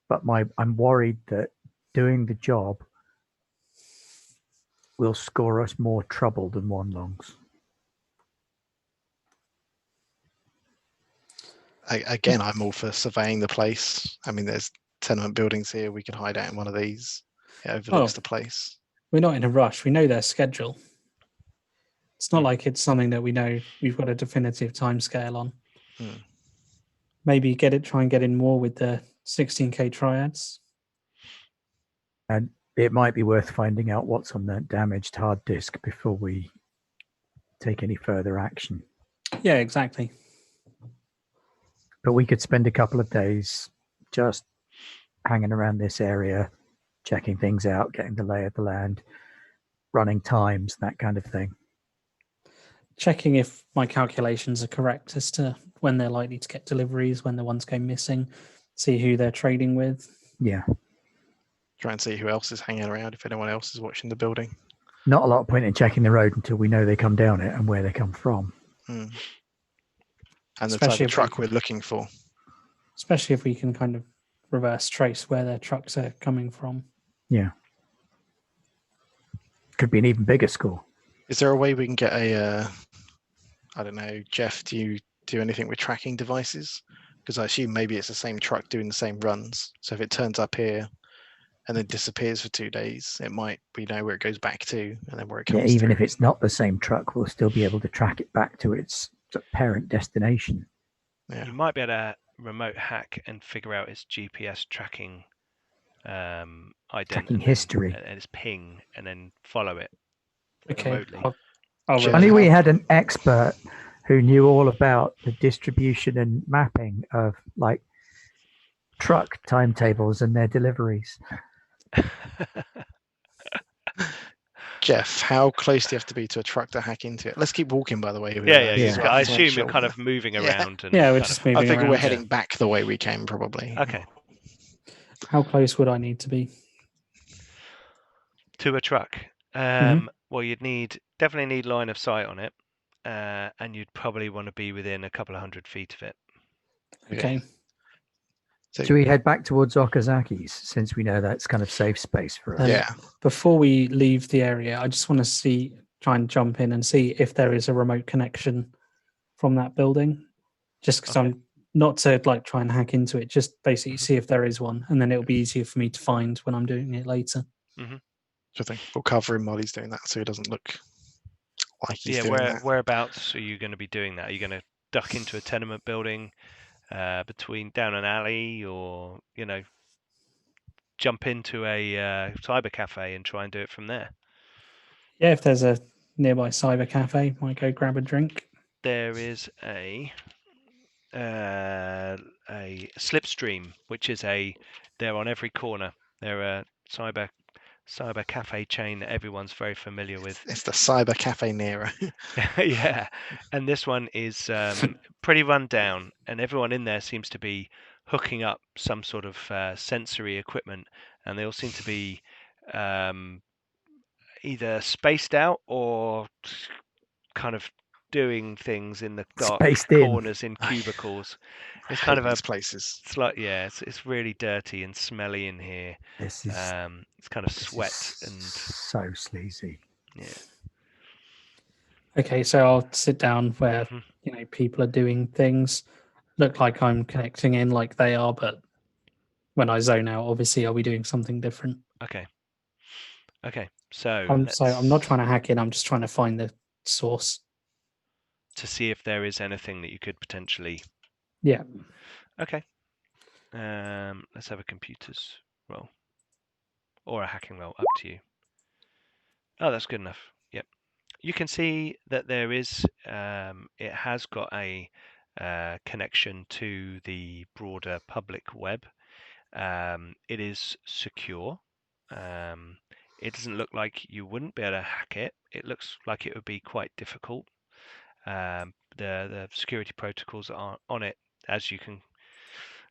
S4: but I'm worried that doing the job will score us more trouble than one longs.
S2: Again, I'm all for surveying the place. I mean, there's tenement buildings here. We could hide out in one of these. It overlooks the place.
S3: We're not in a rush. We know their schedule. It's not like it's something that we know we've got a definitive timescale on. Maybe try and get in more with the 16k triads.
S4: And it might be worth finding out what's on that damaged hard disk before we take any further action.
S3: Yeah, exactly.
S4: But we could spend a couple of days just hanging around this area, checking things out, getting the lay of the land, running times, that kind of thing.
S3: Checking if my calculations are correct as to when they're likely to get deliveries, when the ones go missing, see who they're trading with.
S4: Yeah.
S2: Try and see who else is hanging around, if anyone else is watching the building.
S4: Not a lot of point in checking the road until we know they come down it and where they come from.
S2: And the type of truck we're looking for.
S3: Especially if we can kind of reverse trace where their trucks are coming from.
S4: Yeah. Could be an even bigger score.
S2: Is there a way we can get I don't know, Jeff, do you do anything with tracking devices? Because I assume maybe it's the same truck doing the same runs. So if it turns up here and then disappears for 2 days, we know where it goes back to and then where it comes
S4: even
S2: through.
S4: if it's not the same truck, we'll still be able to track it back to its parent destination.
S2: Yeah.
S1: You might be able to remote hack and figure out its GPS tracking identity,
S4: tracking history,
S1: and its ping, and then follow it
S3: Okay.
S1: remotely.
S3: I'll
S2: Jeff,
S4: Only we
S2: how-
S4: had an expert who knew all about the distribution and mapping of like truck timetables and their deliveries.
S2: Jeff, how close do you have to be to a truck to hack into it? Let's keep walking, by the way.
S1: Yeah.
S4: Yeah.
S1: I assume you're kind of moving
S2: Yeah.
S1: around. And
S3: Yeah, we're
S1: kind
S3: just
S1: of-
S3: moving
S2: I figure
S3: around.
S2: we're heading back the way we came, probably.
S1: Okay.
S3: How close would I need to be?
S1: To a truck.
S3: Mhm.
S1: Well, definitely need line of sight on it, and you'd probably want to be within a couple of 100 feet of it.
S3: Okay.
S2: So,
S4: Should we head back towards Okazaki's since we know that's kind of safe space for us?
S2: yeah.
S3: Before we leave the area, I just want to try and jump in and see if there is a remote connection from that building. Just because
S1: Okay.
S3: I'm not to like try and hack into it, just basically see if there is one, and then it'll be easier for me to find when I'm doing it later.
S2: So I think we'll cover him while he's doing that, so he doesn't look like he's
S1: Yeah,
S2: doing that.
S1: whereabouts are you going to be doing that? Are you going to duck into a tenement building, down an alley, or jump into a cyber cafe and try and do it from there?
S3: Yeah, if there's a nearby cyber cafe, might go grab a drink.
S1: There is a slipstream, which is they're on every corner. They're a cyber cafe chain that everyone's very familiar with.
S2: It's the cyber cafe Nero.
S1: Yeah, and this one is pretty run down, and everyone in there seems to be hooking up some sort of sensory equipment, and they all seem to be either spaced out or kind of doing things in the dark
S4: Spaced in.
S1: corners in cubicles. It's
S2: I
S1: kind
S2: hate
S1: of
S2: these places.
S1: it's really dirty and smelly in here.
S4: This is
S1: It's kind of
S4: this
S1: sweat
S4: is
S1: and
S4: so sleazy.
S1: yeah.
S3: Okay, so I'll sit down where
S1: Mhm.
S3: people are doing things. Look like I'm connecting in like they are, but when I zone out, obviously I'll be doing something different.
S1: Okay. So
S3: I'm not trying to hack in. I'm just trying to find the source.
S1: to see if there is anything that you could potentially.
S3: Yeah.
S1: Okay. Let's have a computers roll or a hacking roll. Up to you. Oh, that's good enough. Yep. You can see that there is. It has got a connection to the broader public web. It is secure. It doesn't look like you wouldn't be able to hack it. It looks like it would be quite difficult. The security protocols are on it, as you can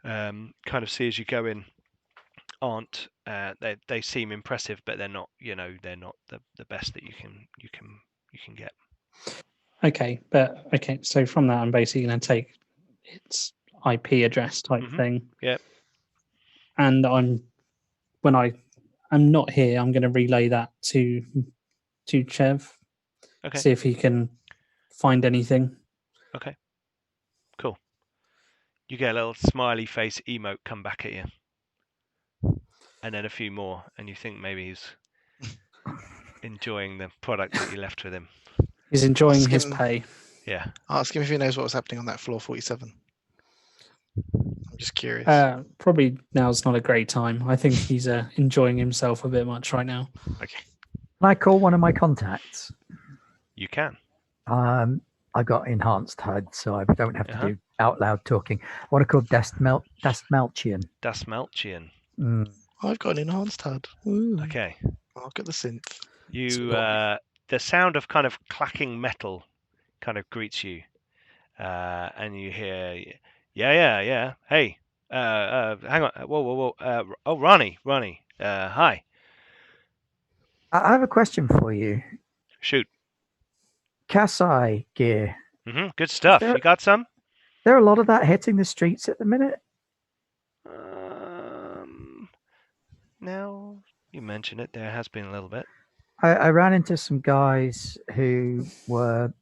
S1: kind of see as you go in, aren't they seem impressive, but they're not. They're not the best that you can get.
S3: Okay, so from that, I'm basically going to take its IP address type thing.
S1: Yep.
S3: And when I'm not here, I'm going to relay that to Chev.
S1: Okay.
S3: See if he can find anything.
S1: Okay. Cool. You get a little smiley face emote come back at you, and then a few more, and you think maybe he's enjoying the product that you left with him.
S3: He's enjoying his
S2: him-
S3: pay.
S1: Yeah.
S2: Ask him if he knows what was happening on that floor 47. I'm just curious.
S3: Probably now's not a great time. I think he's enjoying himself a bit much right now.
S2: Okay.
S4: Can I call one of my contacts?
S1: You can.
S4: I got enhanced HUD, so I don't have to do out loud talking. I want to call Dastmalchian.
S1: Dastmalchian.
S2: I've got an enhanced HUD. Ooh.
S1: Okay.
S2: I've got the synth.
S1: The sound of kind of clacking metal kind of greets you, and you hear, yeah. Hey, hang on. Whoa. Oh, Ronnie. Hi.
S4: I have a question for you.
S1: Shoot.
S4: Kasai gear.
S1: Good stuff. You got some?
S4: There are a lot of that hitting the streets at the minute.
S1: Now you mention it, there has been a little bit.
S4: I ran into some guys who were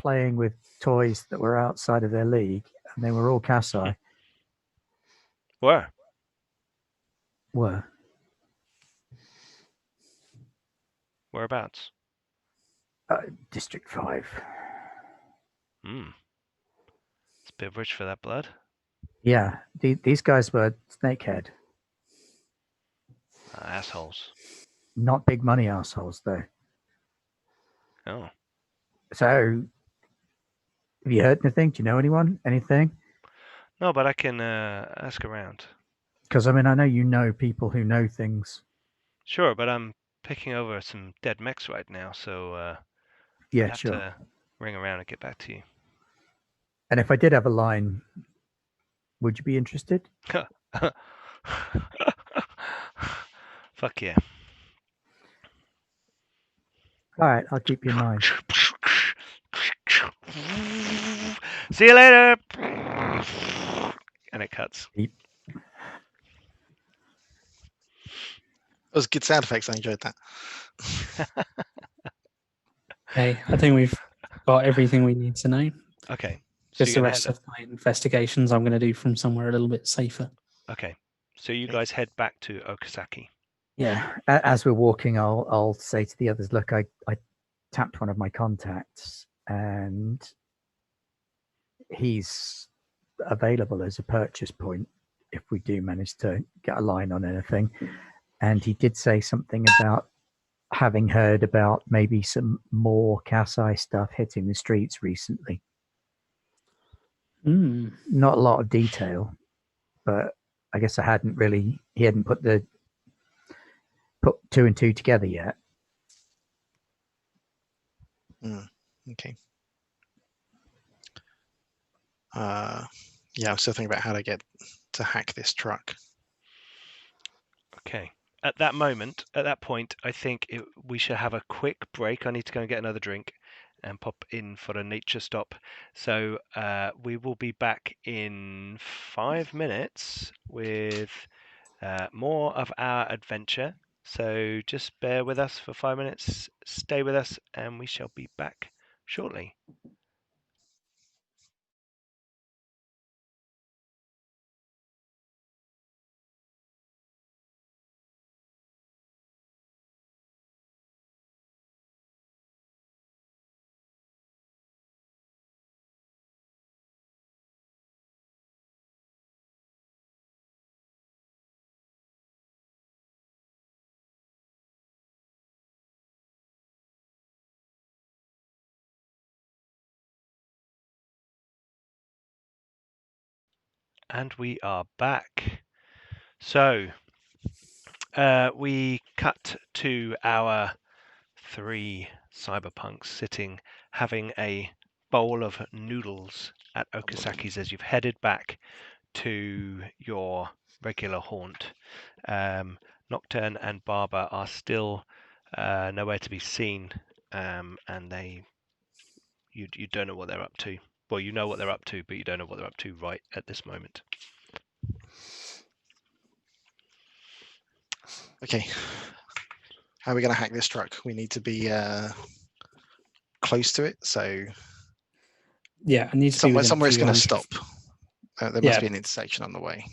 S4: playing with toys that were outside of their league, and they were all Kasai.
S1: Whereabouts?
S4: District 5.
S1: It's a bit rich for that blood.
S4: Yeah, these guys were Snakehead.
S1: Assholes.
S4: Not big money assholes, though.
S1: Oh.
S4: So, have you heard anything? Do you know anyone? Anything?
S1: No, but I can ask around.
S4: Because, I mean, I know you know people who know things.
S1: Sure, but I'm picking over some dead mechs right now, so
S4: Yeah,
S1: I'd have
S4: sure.
S1: to ring around and get back to you.
S4: And if I did have a line, would you be interested?
S1: Fuck yeah.
S4: All right, I'll keep you in mind.
S1: See you later. And it cuts.
S2: It was good sound effects. I enjoyed that.
S3: Okay, I think we've got everything we need to know.
S1: Okay.
S3: Just the
S1: you're gonna
S3: rest of my investigations I'm going to do from somewhere a little bit safer.
S1: Okay. So you
S2: Okay.
S1: guys head back to Okazaki.
S4: Yeah. As we're walking, I'll say to the others, look, I tapped one of my contacts and he's available as a purchase point if we do manage to get a line on anything. And he did say something about having heard about maybe some more Kasai stuff hitting the streets recently. Not a lot of detail, but I guess he hadn't put two and two together yet.
S2: Okay. Yeah, I'm still thinking about how to get to hack this truck.
S1: Okay. At that point, I think we should have a quick break. I need to go and get another drink and pop in for a nature stop. So we will be back in 5 minutes with more of our adventure. So just bear with us for 5 minutes, stay with us, and we shall be back shortly. And we are back. So we cut to our 3 cyberpunks sitting having a bowl of noodles at Okazaki's as you've headed back to your regular haunt. Nocturne and Barber are still nowhere to be seen, and you don't know what they're up to. Well, you know what they're up to, but you don't know what they're up to right at this moment.
S2: Okay. How are we going to hack this truck? We need to be close to it, so
S3: Yeah, I need to be
S2: somewhere it's going to
S3: 200
S2: stop. There must be an intersection on the way.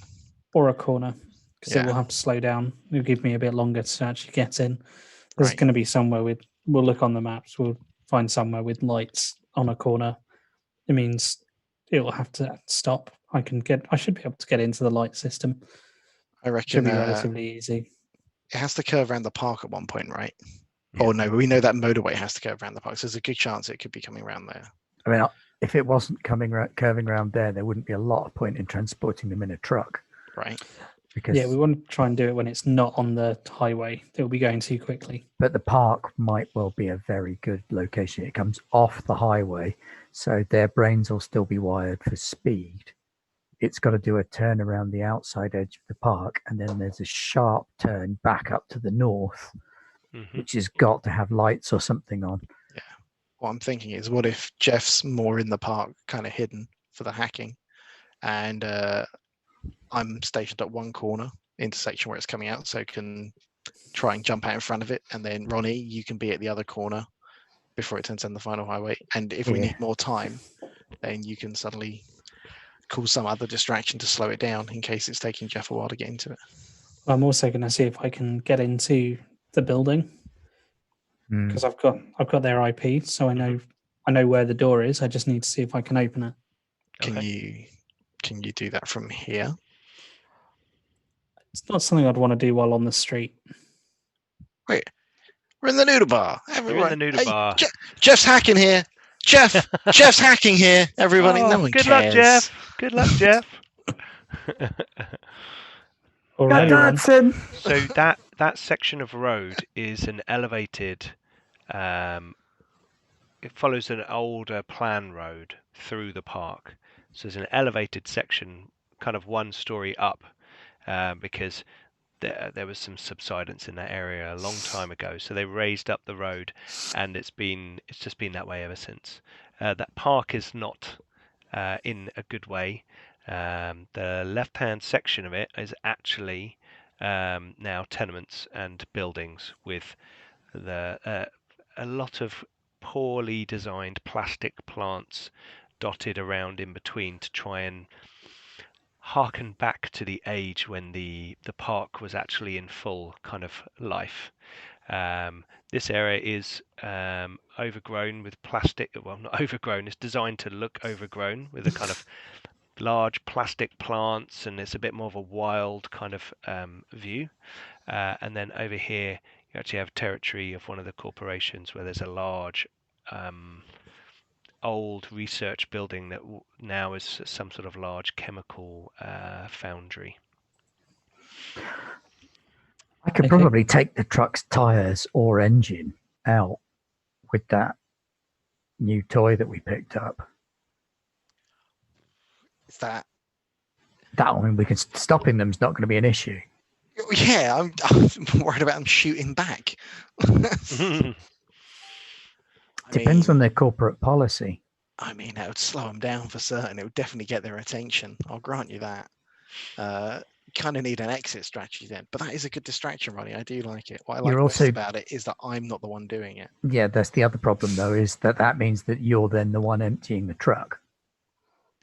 S3: or a corner, because it
S2: Yeah.
S3: will have to slow down. It'll give me a bit longer to actually get in. There's
S2: Right.
S3: going to be somewhere we'll look on the maps. We'll find somewhere with lights on a corner. It means it will have to stop. I should be able to get into the light system.
S2: I
S3: Should
S2: reckon
S3: be relatively easy.
S2: it has to curve around the park at one point, right?
S1: Yeah.
S2: Oh no, we know that motorway has to curve around the park, so there's a good chance it could be coming around there.
S4: I mean, if it wasn't curving around there wouldn't be a lot of point in transporting them in a truck.
S2: Right.
S4: Because
S3: Yeah, we want to try and do it when it's not on the highway. It'll be going too quickly.
S4: But the park might well be a very good location. It comes off the highway, so their brains will still be wired for speed. It's got to do a turn around the outside edge of the park, and then there's a sharp turn back up to the north, which has got to have lights or something on.
S2: Yeah. What I'm thinking is, what if Jeff's more in the park, kind of hidden for the hacking, and I'm stationed at one corner intersection where it's coming out, so can try and jump out in front of it, and then Ronnie, you can be at the other corner before it turns on the final highway. And if we need more time, then you can suddenly cause some other distraction to slow it down in case it's taking Jeff a while to get into it.
S3: I'm also going to see if I can get into the building because I've got their IP, so I know where the door is. I just need to see if I can open it.
S2: Can you do that from here?
S3: It's not something I'd want to do while on the street.
S2: Wait, we're in the noodle bar.
S1: You're in the noodle bar.
S2: Jeff's hacking here. Jeff's hacking here, everybody. No one
S1: good
S2: cares.
S1: luck, Jeff. Good luck, Jeff.
S3: Already then.
S4: Dodson.
S1: So that section of road is an elevated. It follows an older plan road through the park. So there's an elevated section, kind of 1 story up, because there was some subsidence in that area a long time ago. So they raised up the road, and it's just been that way ever since. That park is not in a good way. The left-hand section of it is actually now tenements and buildings with a lot of poorly designed plastic plants dotted around in between to try and harken back to the age when the park was actually in full kind of life. This area is overgrown with plastic. Well, not overgrown. It's designed to look overgrown with a kind of large plastic plants, and it's a bit more of a wild kind of view. And then over here, you actually have territory of one of the corporations where there's a large old research building that now is some sort of large chemical foundry.
S4: I could probably take the truck's tires or engine out with that new toy that we picked up.
S2: Is that?
S4: That one, we can stopping them is not going to be an issue.
S2: Yeah, I'm worried about them shooting back.
S4: Depends on their corporate policy.
S2: I mean, that would slow them down for certain. It would definitely get their attention. I'll grant you that. Kind of need an exit strategy then, but that is a good distraction, Ronnie. I do like it. What I like most about it is that I'm not the one doing it.
S4: Yeah, that's the other problem though, is that means that you're then the one emptying the truck.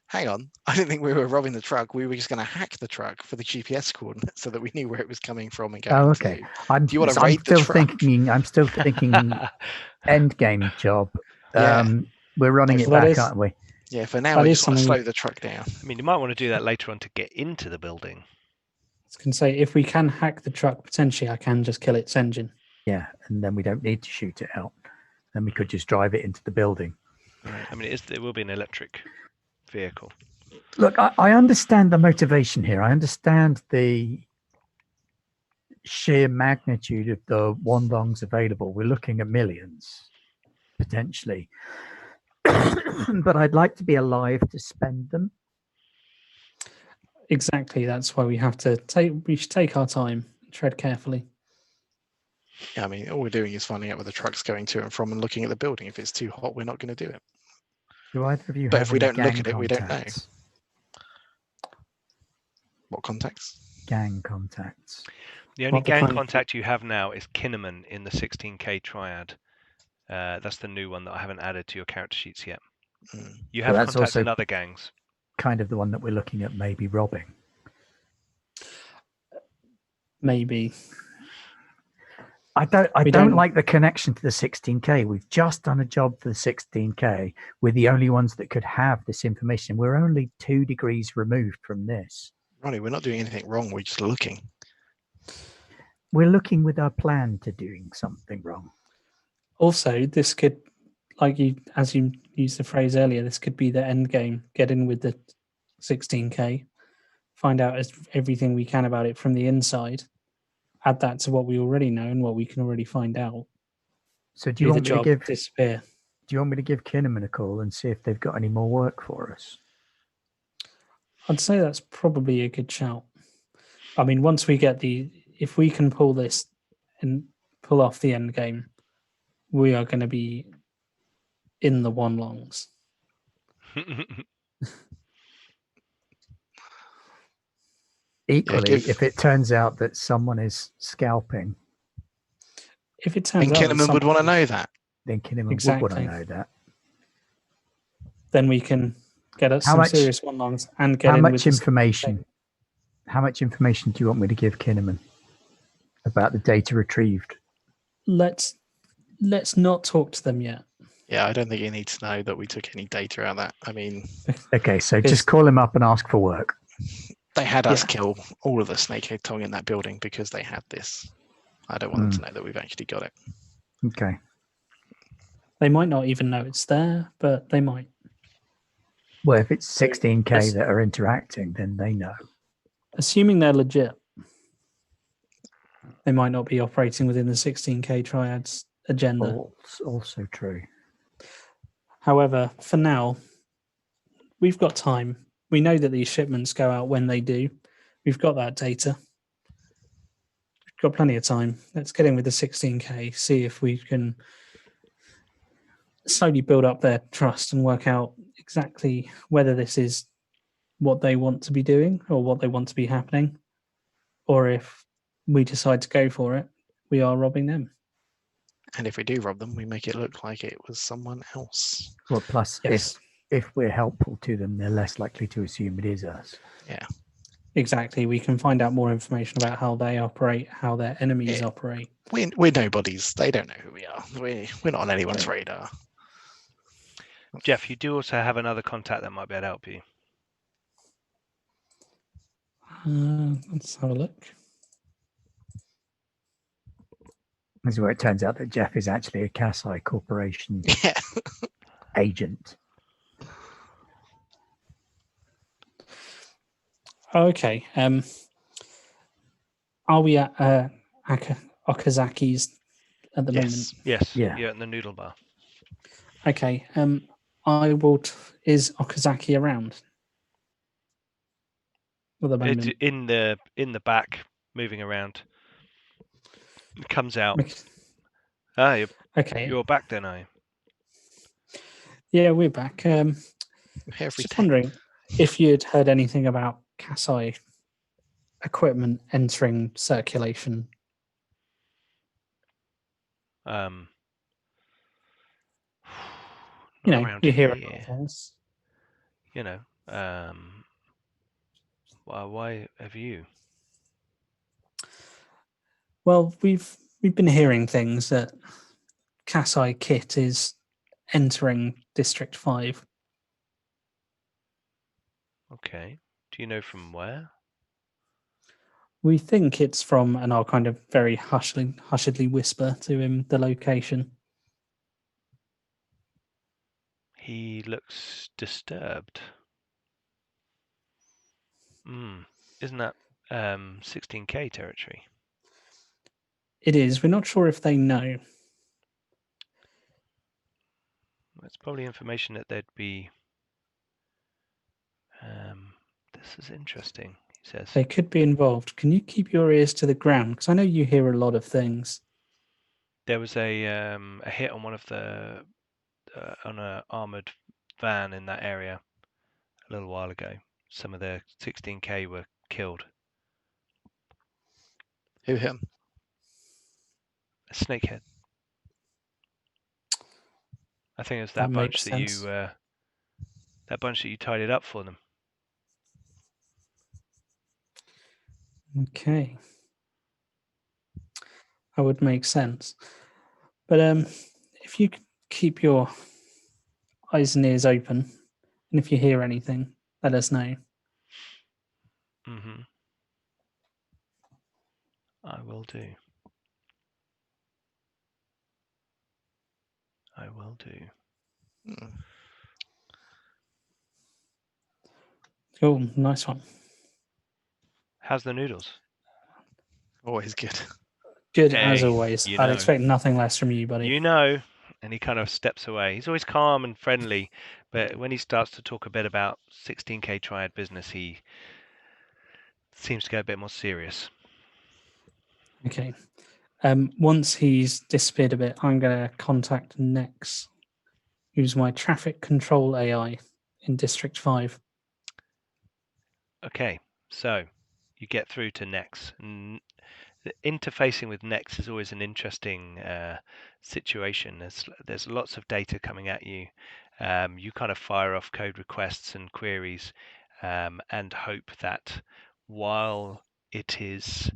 S2: Hang on, I didn't think we were robbing the truck. We were just going to hack the truck for the GPS coordinates so that we knew where it was coming from and going.
S4: Oh, okay.
S2: Do you want to raid the truck?
S4: I'm still thinking end game job. We're running it back, aren't we?
S2: Yeah, for now we just want to slow the truck down.
S1: I mean, you might want to do that later on to get into the building.
S3: I was going to say, if we can hack the truck, potentially I can just kill its engine.
S4: Yeah, and then we don't need to shoot it out. Then we could just drive it into the building.
S1: I mean, it will be an electric vehicle.
S4: Look, I understand the motivation here. I understand the sheer magnitude of the Wandongs available. We're looking at millions, potentially. But I'd like to be alive to spend them.
S3: Exactly. That's why we should take our time, tread carefully.
S2: Yeah, I mean, all we're doing is finding out where the truck's going to and from and looking at the building. If it's too hot, we're not going to do it.
S4: Do either of you
S2: but
S4: have
S2: if we don't look at
S4: contacts?
S2: it, we don't know. What contacts?
S4: Gang contacts.
S1: The only gang contact you have now is Kinnaman in the 16K triad. That's the new one that I haven't added to your character sheets yet. You have contacts in other gangs.
S4: Kind of the one that we're looking at maybe robbing.
S3: Maybe.
S4: I don't like the connection to the 16K. We've just done a job for the 16K. We're the only ones that could have this information. We're only 2 degrees removed from this.
S2: Ronnie, we're not doing anything wrong. We're just looking.
S4: We're looking with our plan to doing something wrong. Also,
S3: this could, as you used the phrase earlier, this could be the end game. Get in with the 16K, find out everything we can about it from the inside, add that to what we already know and what we can already find out.
S4: So do you want me to
S3: disappear?
S4: Do you want me to give Kinnaman a call and see if they've got any more work for us?
S3: I'd say that's probably a good shout. I mean, once we get if we can pull this and pull off the end game, we are going to be in the one longs.
S4: Equally, if it turns out that someone is scalping,
S3: if it turns out
S2: Kinnaman would want to know that.
S4: Then Kinnaman would want to know that.
S3: Then we can get us some serious one longs and get
S4: how much information. How much information do you want me to give Kinnaman about the data retrieved?
S3: Let's not talk to them yet.
S2: Yeah, I don't think you need to know that we took any data out of that. I mean,
S4: okay, so just call him up and ask for work.
S2: They had us kill all of the Snakehead Tong in that building because they had this. I don't want them to know that we've actually got it.
S4: Okay.
S3: They might not even know it's there, but they might.
S4: Well, if it's
S3: So,
S4: 16K
S3: yes.
S4: that are interacting, then they know.
S3: Assuming they're legit, they might not be operating within the 16K Triad's agenda.
S4: Also true.
S3: However, for now, we've got time. We know that these shipments go out when they do. We've got that data. We've got plenty of time. Let's get in with the 16K, see if we can slowly build up their trust and work out exactly whether this is what they want to be doing or what they want to be happening, or if we decide to go for it, we are robbing them.
S2: And if we do rob them, we make it look like it was someone else.
S4: Well, plus,
S3: Yes,
S4: if we're helpful to them, they're less likely to assume it is us.
S2: Yeah.
S3: exactly. We can find out more information about how they operate, how their enemies
S2: Yeah.
S3: operate.
S2: We're nobodies. They don't know who we are. We're not on anyone's radar.
S1: Jeff, you do also have another contact that might be able to help you.
S3: Let's have a look.
S4: This is where it turns out that Jeff is actually a Kasai Corporation
S2: Yeah.
S4: agent.
S3: Okay. Are we at Okazaki's at the moment?
S1: Yes.
S4: Yeah.
S1: You're at the noodle bar.
S3: Okay. I will. Is Okazaki around at the moment?
S1: In the back, moving around. It comes out.
S3: Okay.
S1: You're back then, are you?
S3: Yeah, we're back.
S2: Every
S3: Just
S2: day.
S3: wondering if you'd heard anything about Kasai equipment entering circulation. You
S1: Not
S3: know,
S1: around
S3: you hear a lot
S1: here.
S3: of things.
S1: You know, why have you?
S3: Well, we've been hearing things that Kasai kit is entering District 5.
S1: Okay. Do you know from where?
S3: We think it's from, and I'll kind of very hushedly whisper to him the location.
S1: He looks disturbed. Isn't that 16K territory?
S3: It is. We're not sure if they know.
S1: That's probably information that they'd be. This is interesting, he says.
S3: They could be involved. Can you keep your ears to the ground? Because I know you hear a lot of things.
S1: There was a hit on one of the on an armored van in that area a little while ago. Some of the 16K were killed.
S2: Who hit him?
S1: A snakehead. I think it was
S3: That
S1: that bunch
S3: makes
S1: that
S3: sense.
S1: you tidied up for them.
S3: Okay. That would make sense. But if you could keep your eyes and ears open, and if you hear anything, let us know.
S1: Mm-hmm. I will do. I will do.
S3: Cool, nice one.
S1: How's the noodles?
S2: Always good.
S3: Good
S1: Hey,
S3: as always.
S1: you
S3: I'd
S1: know.
S3: expect nothing less from you, buddy.
S1: You know. And he kind of steps away. He's always calm and friendly, but when he starts to talk a bit about 16K Triad business, he seems to go a bit more serious.
S3: Okay. Once he's disappeared a bit, I'm going to contact Nex, who's my traffic control AI in District 5.
S1: Okay, so you get through to Nex. Interfacing with Nex is always an interesting situation. There's lots of data coming at you. You kind of fire off code requests and queries and hope that while it is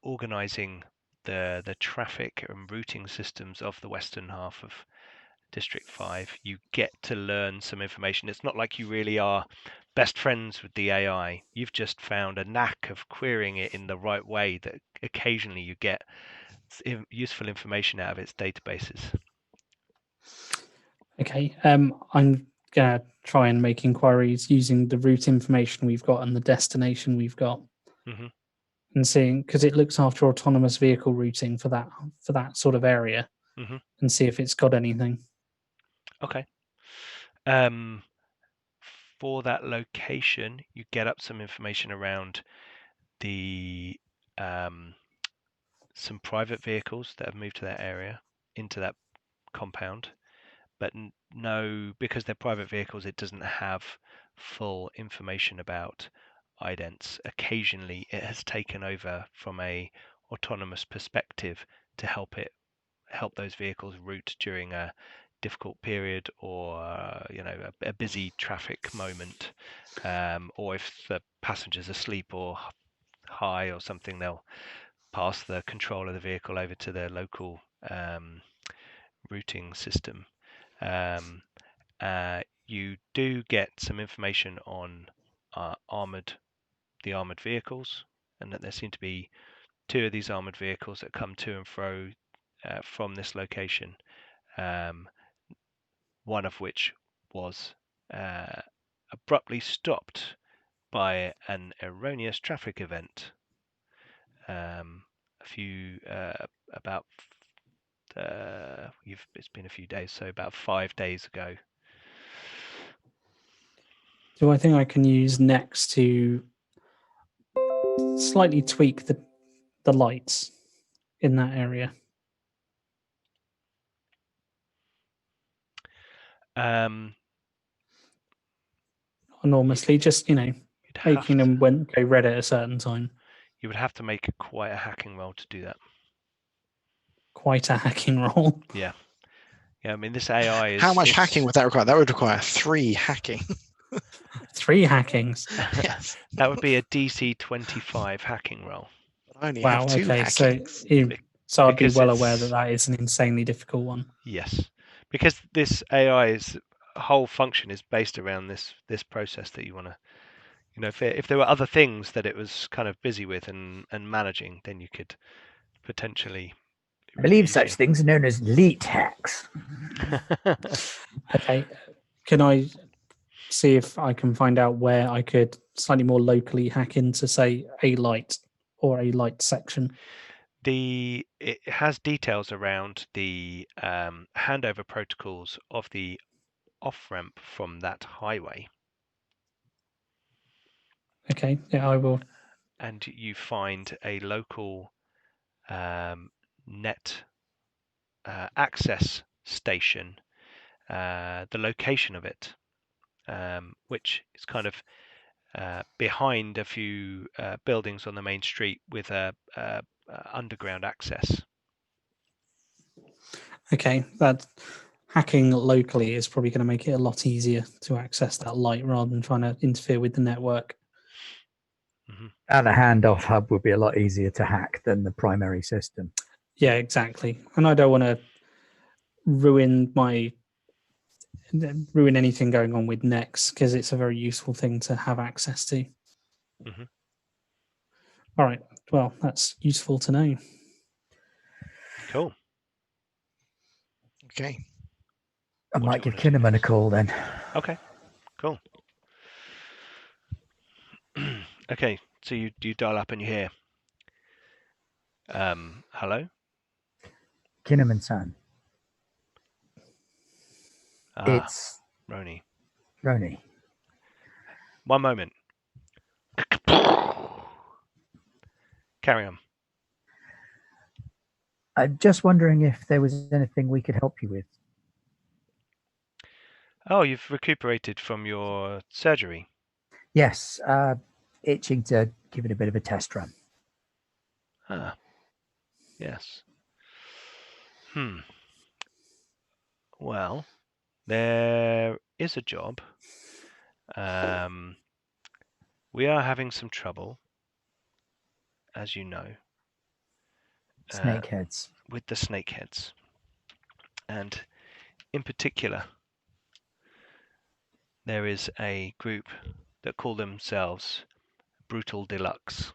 S1: organizing the traffic and routing systems of the western half of District 5, you get to learn some information. It's not like you really are best friends with the AI. You've just found a knack of querying it in the right way that occasionally you get useful information out of its databases.
S3: Okay. I'm gonna try and make inquiries using the route information we've got and the destination we've got,
S1: hmm
S3: and seeing, because it looks after autonomous vehicle routing for that sort of area,
S1: hmm
S3: and see if it's got anything.
S1: Okay. For that location, you get up some information around the some private vehicles that have moved to that area, into that compound, but no, because they're private vehicles, it doesn't have full information about idents. Occasionally, it has taken over from a autonomous perspective to help those vehicles route during a difficult period, or a busy traffic moment, or if the passenger's asleep or high or something, they'll pass the control of the vehicle over to their local routing system. You do get some information on the armored vehicles, and that there seem to be 2 of these armored vehicles that come to and fro from this location. One of which was abruptly stopped by an erroneous traffic event a few about it's been a few days, so about 5 days ago.
S3: Do I think I can use Next to slightly tweak the lights in that area?
S1: Um,
S3: Enormously, just
S1: you'd have
S3: making
S1: to,
S3: them go red at a certain time.
S1: you would have to make quite a hacking roll to do that.
S3: Quite a hacking roll.
S1: Yeah. I mean, this AI is.
S2: How much hacking would that require? That would require 3 hacking.
S3: 3 hackings.
S2: Yes.
S1: That would be a DC 25 hacking roll.
S2: I only
S3: Wow.
S2: have 2
S3: Okay.
S2: hackings.
S3: So I'd be
S1: because
S3: well aware
S1: it's-
S3: that is an insanely difficult one.
S1: Yes, because this AI's whole function is based around this process that you want to. If there were other things that it was kind of busy with and managing, then you could potentially.
S4: I believe
S1: use
S4: such things are known as leet hacks.
S3: Okay. Can I see if I can find out where I could slightly more locally hack into, say, a light or a light section?
S1: It has details around the handover protocols of the off-ramp from that highway,
S3: Okay. Yeah, I will.
S1: and you find a local net access station, the location of it, which is kind of behind a few buildings on the main street with a underground access.
S3: Okay. That hacking locally is probably going to make it a lot easier to access that light rather than trying to interfere with the network.
S1: Mm-hmm.
S4: And a handoff hub would be a lot easier to hack than the primary system.
S3: Yeah, exactly. And I don't want to ruin anything going on with Next, because it's a very useful thing to have access to.
S1: Mm-hmm.
S3: All right. Well, that's useful to know.
S1: Cool.
S2: Okay.
S4: I
S1: What
S4: might
S1: do you
S4: give
S1: wanna do
S4: Kinnaman a
S1: next?
S4: call then.
S1: Okay. Cool. Okay. So you dial up and you hear, hello?
S4: Kinnaman-san, it's
S1: Roni.
S4: Roni.
S1: One moment. Carry on.
S4: I'm just wondering if there was anything we could help you with.
S1: Oh, you've recuperated from your surgery.
S4: Yes, itching to give it a bit of a test run.
S1: Ah, yes. Well, there is a job. We are having some trouble, as you know,
S4: Snakeheads.
S1: with the snakeheads. And in particular, there is a group that call themselves Brutal Deluxe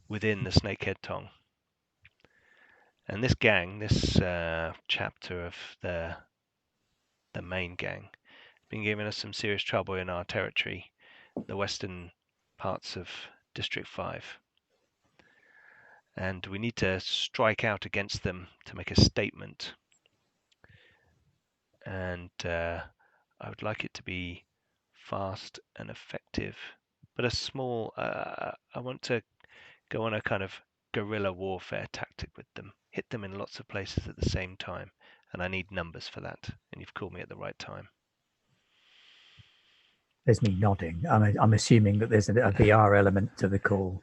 S1: within the Snakehead Tong. And this gang, this chapter of the main gang, been giving us some serious trouble in our territory, the western parts of District 5. And we need to strike out against them to make a statement. And I would like it to be fast and effective, but a small, I want to go on a kind of guerrilla warfare tactic with them, hit them in lots of places at the same time, and I need numbers for that, and you've called me at the right time.
S4: There's me nodding. I'm assuming that there's a VR element to the call.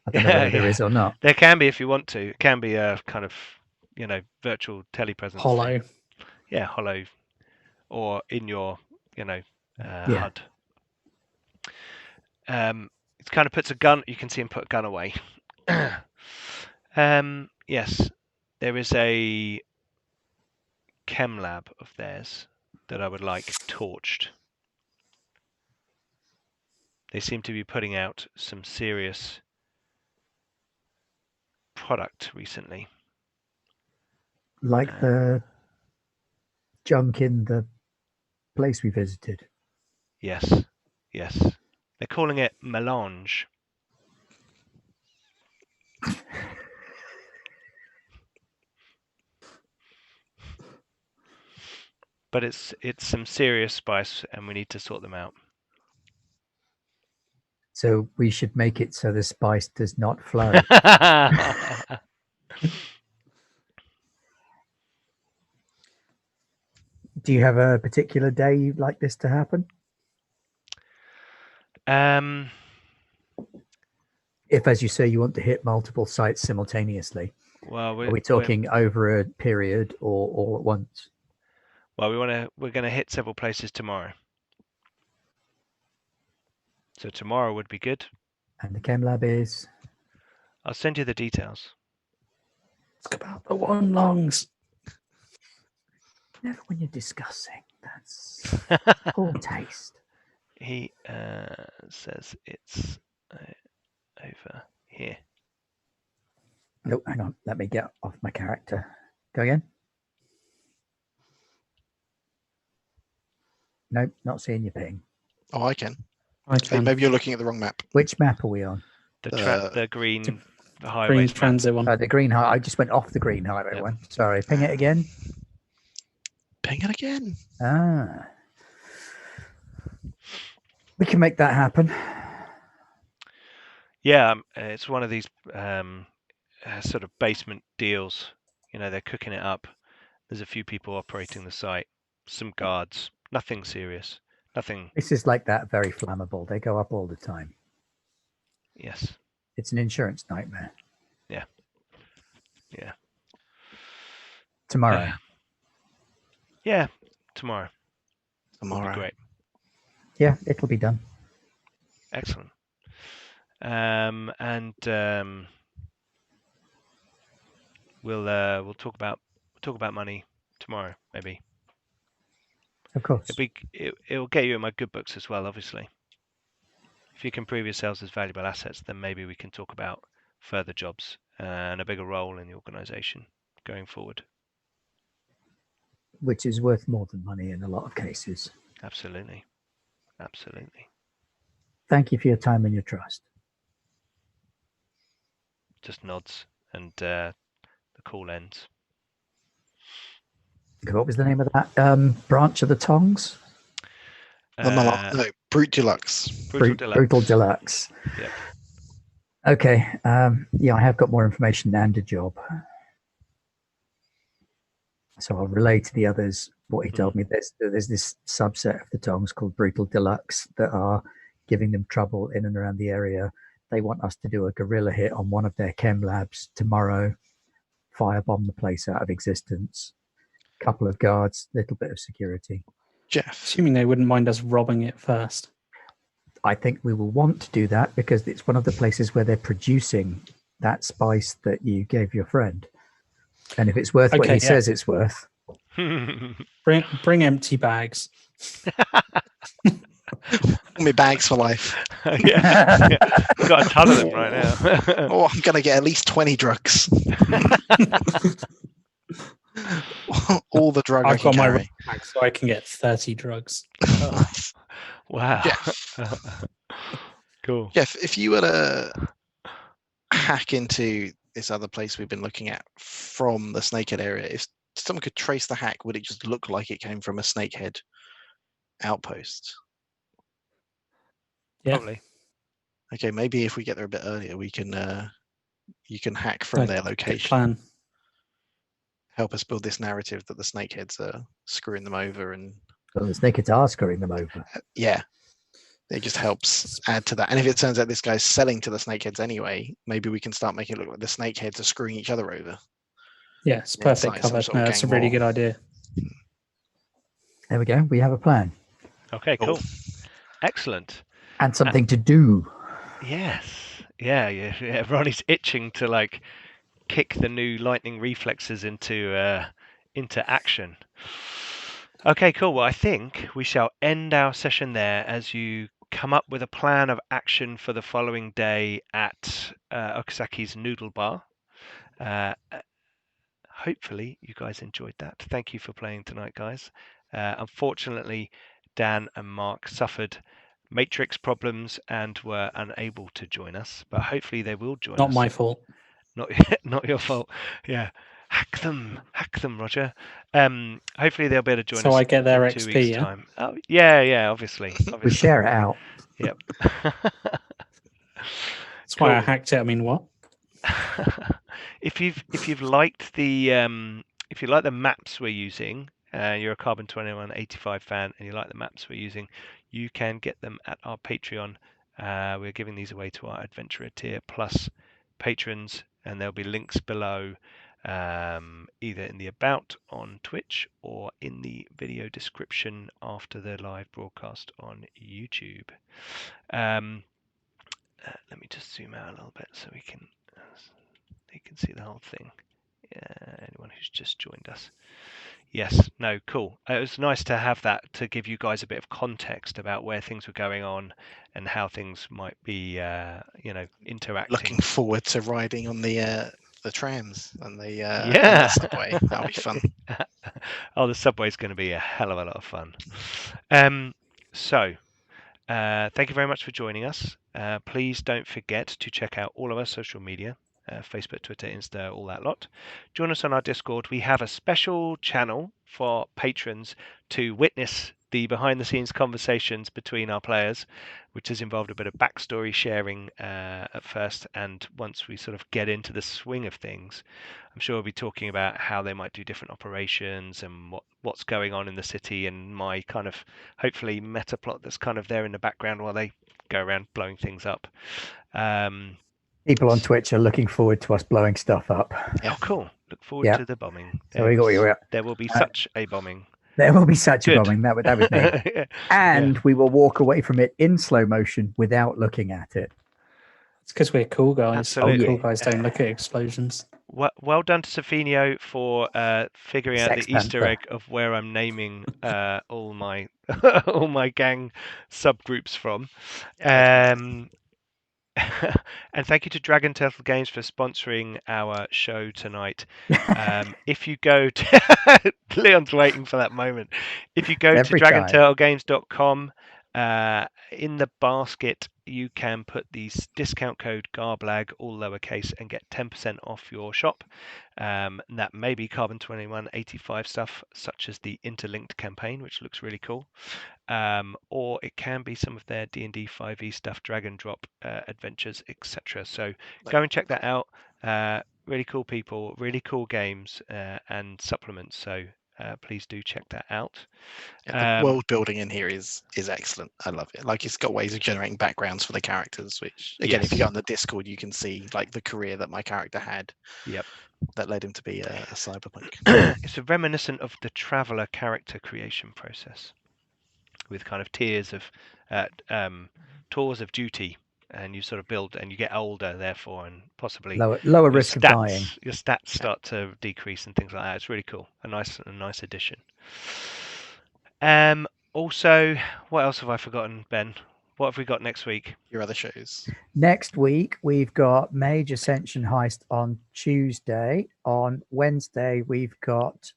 S4: I don't know whether there is or not.
S1: There can be if you want to. It can be a kind of, virtual telepresence.
S3: Hollow.
S1: Yeah, hollow, or in your,
S4: Yeah.
S1: HUD. It kind of puts a gun. You can see him put a gun away. Yes, there is a chem lab of theirs that I would like torched. They seem to be putting out some serious product recently.
S4: Like the junk in the place we visited.
S1: Yes. They're calling it melange. But it's some serious spice, and we need to sort them out.
S4: So we should make it so the spice does not flow. Do you have a particular day you'd like this to happen? If, as you say, you want to hit multiple sites simultaneously,
S1: well,
S4: are we talking over a period or all at once?
S1: Well, we're going to hit several places tomorrow. So tomorrow would be good.
S4: And the chem lab is?
S1: I'll send you the details.
S3: It's about the one longs.
S4: Never when you're discussing. That's poor taste.
S1: He says it's over here.
S4: Nope, hang on. Let me get off my character. Go again. Nope, not seeing your ping.
S2: Oh, I can.
S3: Okay.
S2: Maybe you're looking at the wrong map.
S4: Which map are we on?
S1: The green highway.
S3: Green transit one.
S4: The green highway. I just went off the green highway one. Sorry, ping it again.
S2: Ping it again.
S4: Ah. We can make that happen.
S1: Yeah, it's one of these sort of basement deals. They're cooking it up. There's a few people operating the site, some guards, nothing serious, nothing.
S4: This is like that, very flammable. They go up all the time.
S1: Yes.
S4: It's an insurance nightmare.
S1: Yeah.
S4: Tomorrow.
S1: Yeah, tomorrow.
S2: Tomorrow.
S1: Great.
S4: Yeah, it'll be done.
S1: Excellent. We'll talk about money tomorrow, maybe.
S4: Of course.
S1: It'll get you in my good books as well, obviously. If you can prove yourselves as valuable assets, then maybe we can talk about further jobs and a bigger role in the organization going forward.
S4: Which is worth more than money in a lot of cases.
S1: Absolutely.
S4: Thank you for your time and your trust.
S1: Just nods, and the call ends.
S4: What was the name of that branch of the Tongs?
S2: No, Brute Deluxe.
S4: Brutal Deluxe.
S1: Yep.
S4: Okay. I have got more information and a job. So I'll relay to the others what he told me. There's this subset of the Tongs called Brutal Deluxe that are giving them trouble in and around the area. They want us to do a guerrilla hit on one of their chem labs tomorrow, firebomb the place out of existence. Couple of guards, little bit of security.
S2: Jeff.
S3: Assuming they wouldn't mind us robbing it first.
S4: I think we will want to do that because it's one of the places where they're producing that spice that you gave your friend. And if it's worth what he says it's worth.
S3: Bring empty bags.
S2: My bags for life.
S1: Yeah. We've got a ton of them right now.
S2: Oh, I'm gonna get at least 20 drugs. All the drug I
S3: I've
S2: can
S3: got my
S2: carry.
S3: rucksack, so I can get 30 drugs.
S2: Nice.
S1: Wow.
S2: Jeff,
S1: Cool.
S2: Jeff, if you were to hack into this other place we've been looking at from the Snakehead area, if someone could trace the hack, would it just look like it came from a Snakehead outpost?
S3: Yeah.
S1: Probably.
S2: Okay, maybe if we get there a bit earlier, we can you can hack from their
S3: Good
S2: location.
S3: plan.
S2: Help us build this narrative that the Snakeheads are screwing them over, and
S4: Well, the Snakeheads are screwing them over.
S2: yeah, it just helps add to that. And if it turns out this guy's selling to the Snakeheads anyway, maybe we can start making it look like the Snakeheads are screwing each other over.
S3: Yeah, it's
S2: Yeah,
S3: perfect
S2: it's like some
S3: cover.
S2: sort of
S3: No, that's a
S2: gang
S3: really
S2: war.
S3: good idea.
S4: There we go. We have a plan
S1: Okay, cool. Excellent.
S4: and something to do.
S1: Yes. Yeah. Ronnie's itching to like kick the new lightning reflexes into action. Okay, cool. Well, I think we shall end our session there as you come up with a plan of action for the following day at Okasaki's Noodle Bar. Hopefully you guys enjoyed that. Thank you for playing tonight, guys. Unfortunately, Dan and Mark suffered matrix problems and were unable to join us, but hopefully they will join
S3: Not
S1: us.
S3: my fault.
S1: Not your fault. Yeah. Hack them, Roger. Hopefully they'll be able to join us.
S3: So I get their
S1: in 2
S3: XP,
S1: weeks'
S3: yeah?
S1: time. Oh, yeah, obviously.
S4: We share it out.
S1: Yep.
S3: That's why I hacked it. I mean, what?
S1: If you've liked the if you like the maps we're using, you're a Carbon 2185 fan and you like the maps we're using, you can get them at our Patreon. We're giving these away to our Adventurer tier plus patrons, and there'll be links below, either in the about on Twitch or in the video description after the live broadcast on YouTube. Let me just zoom out a little bit so you can see the whole thing. Anyone who's just joined us. Yes, no, cool. It was nice to have that to give you guys a bit of context about where things were going on and how things might be, interacting.
S2: Looking forward to riding on the trams and the,
S1: Yeah.
S2: and the subway. That'll be fun.
S1: Oh, the subway's going to be a hell of a lot of fun. So, thank you very much for joining us. Please don't forget to check out all of our social media. Facebook, Twitter, Insta, all that lot. Join us on our Discord. We have a special channel for patrons to witness the behind-the-scenes conversations between our players, which has involved a bit of backstory sharing at first, and once we sort of get into the swing of things, I'm sure we'll be talking about how they might do different operations and what's going on in the city, and my kind of hopefully meta plot that's kind of there in the background while they go around blowing things up.
S4: People on Twitch are looking forward to us blowing stuff up.
S1: Yeah. Oh, cool. Look forward to the bombing.
S4: So we got
S1: there will be such a bombing.
S4: There will be such a bombing. That was me. And we will walk away from it in slow motion without looking at it.
S3: It's because we're cool guys.
S1: Absolutely.
S3: Cool guys don't look at explosions.
S1: Well done to Sofinio for figuring out the Easter egg of where I'm naming all my all my gang subgroups from. And thank you to Dragon Turtle Games for sponsoring our show tonight. If you go to Leon's waiting for that moment. If you go to dragonturtlegames.com, in the basket you can put the discount code GARBLAG, all lowercase, and get 10% off your shop. That may be Carbon 2185 stuff, such as the Interlinked campaign, which looks really cool. Or it can be some of their D&D 5e stuff, drag and drop adventures, etc. So go and check that out. Really cool people, really cool games, and supplements. So please do check that out.
S2: Yeah, the world building in here is excellent. I love it. Like, it's got ways of generating backgrounds for the characters, which again, if you go on the Discord, you can see like the career that my character had.
S1: Yep. That
S2: led him to be a cyberpunk.
S1: It's reminiscent of the Traveller character creation process, with kind of tiers of tours of duty, and you sort of build and you get older, therefore, and possibly
S4: lower risk of dying.
S1: Your stats start to decrease and things like that. It's really cool. A nice addition. Also, what else have I forgotten, Ben? what have we got next week?
S2: Your other shows.
S4: Next week, we've got Mage Ascension Heist on Tuesday. On Wednesday, we've got,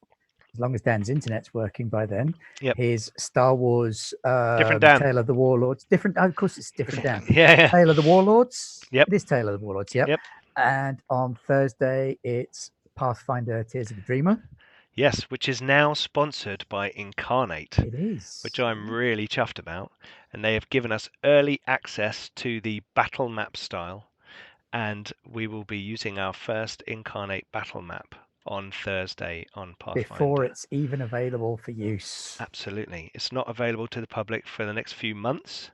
S4: as long as Dan's internet's working by then,
S1: Yep.
S4: his Star Wars
S1: Different Dan.
S4: Tale of the Warlords. Different, of course, it's different Dan.
S1: Yeah.
S4: Tale of the Warlords.
S1: Yep.
S4: It is Tale of the Warlords. Yep.
S1: Yep.
S4: And on Thursday, it's Pathfinder Tears of the Dreamer.
S1: Yes, which is now sponsored by Incarnate.
S4: It is.
S1: Which I'm really chuffed about. And they have given us early access to the battle map style. And we will be using our first Incarnate battle map on Thursday on Pathfinder.
S4: Before it's even available for use.
S1: Absolutely. It's not available to the public for the next few months.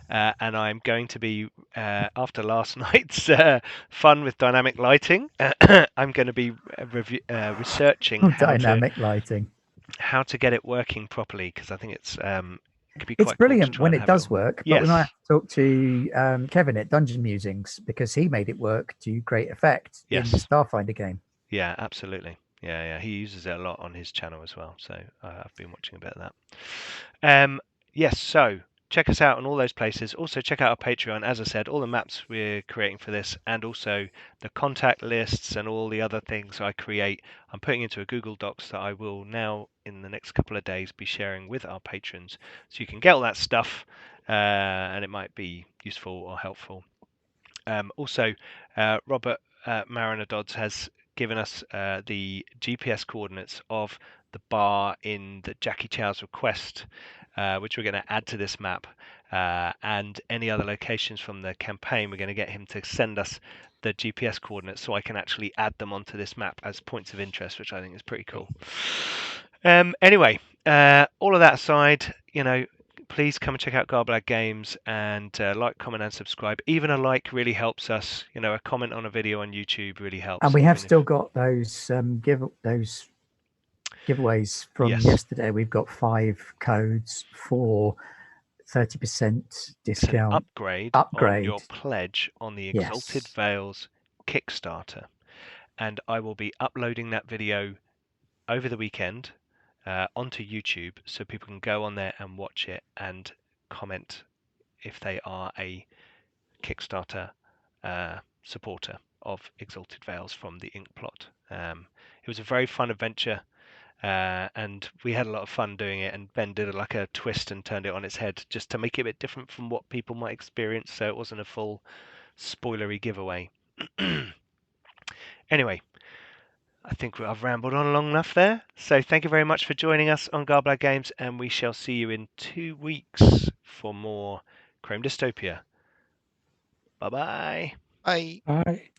S1: And I'm going to be, after last night's fun with dynamic lighting, I'm going to be researching
S4: lighting,
S1: how to get it working properly, because I think it's could be
S4: it's
S1: quite
S4: brilliant
S1: cool
S4: when it does work.
S1: Yes.
S4: But when I talked to Kevin at Dungeon Musings, because he made it work to great effect in the Starfinder game.
S1: Yeah, absolutely. Yeah, he uses it a lot on his channel as well. So I've been watching a bit of that. Yes, so check us out on all those places. Also, check out our Patreon. As I said, all the maps we're creating for this, and also the contact lists and all the other things I create, I'm putting into a Google Docs that I will now, in the next couple of days, be sharing with our patrons. So you can get all that stuff, and it might be useful or helpful. Also, Robert Mariner Dodds has given us the GPS coordinates of the bar in the Jackie Chow's request, which we're going to add to this map, and any other locations from the campaign. We're going to get him to send us the GPS coordinates so I can actually add them onto this map as points of interest, which I think is pretty cool. Anyway, all of that aside, please come and check out Garblag Games and like, comment, and subscribe. Even a like really helps us. A comment on a video on YouTube really helps.
S4: And we have still got those giveaways from yesterday. We've got 5 codes for 30% discount.
S1: Upgrade on your pledge on the Exalted Veils Kickstarter. And I will be uploading that video over the weekend onto YouTube, so people can go on there and watch it and comment if they are a Kickstarter supporter of Exalted Veils from the Ink Plot. It was a very fun adventure, and we had a lot of fun doing it, and Ben did like a twist and turned it on its head just to make it a bit different from what people might experience, so it wasn't a full spoilery giveaway. Anyway, I think I've rambled on long enough there. So thank you very much for joining us on Garblag Games, and we shall see you in 2 weeks for more Chrome Dystopia. Bye-bye.
S2: Bye.
S3: Bye.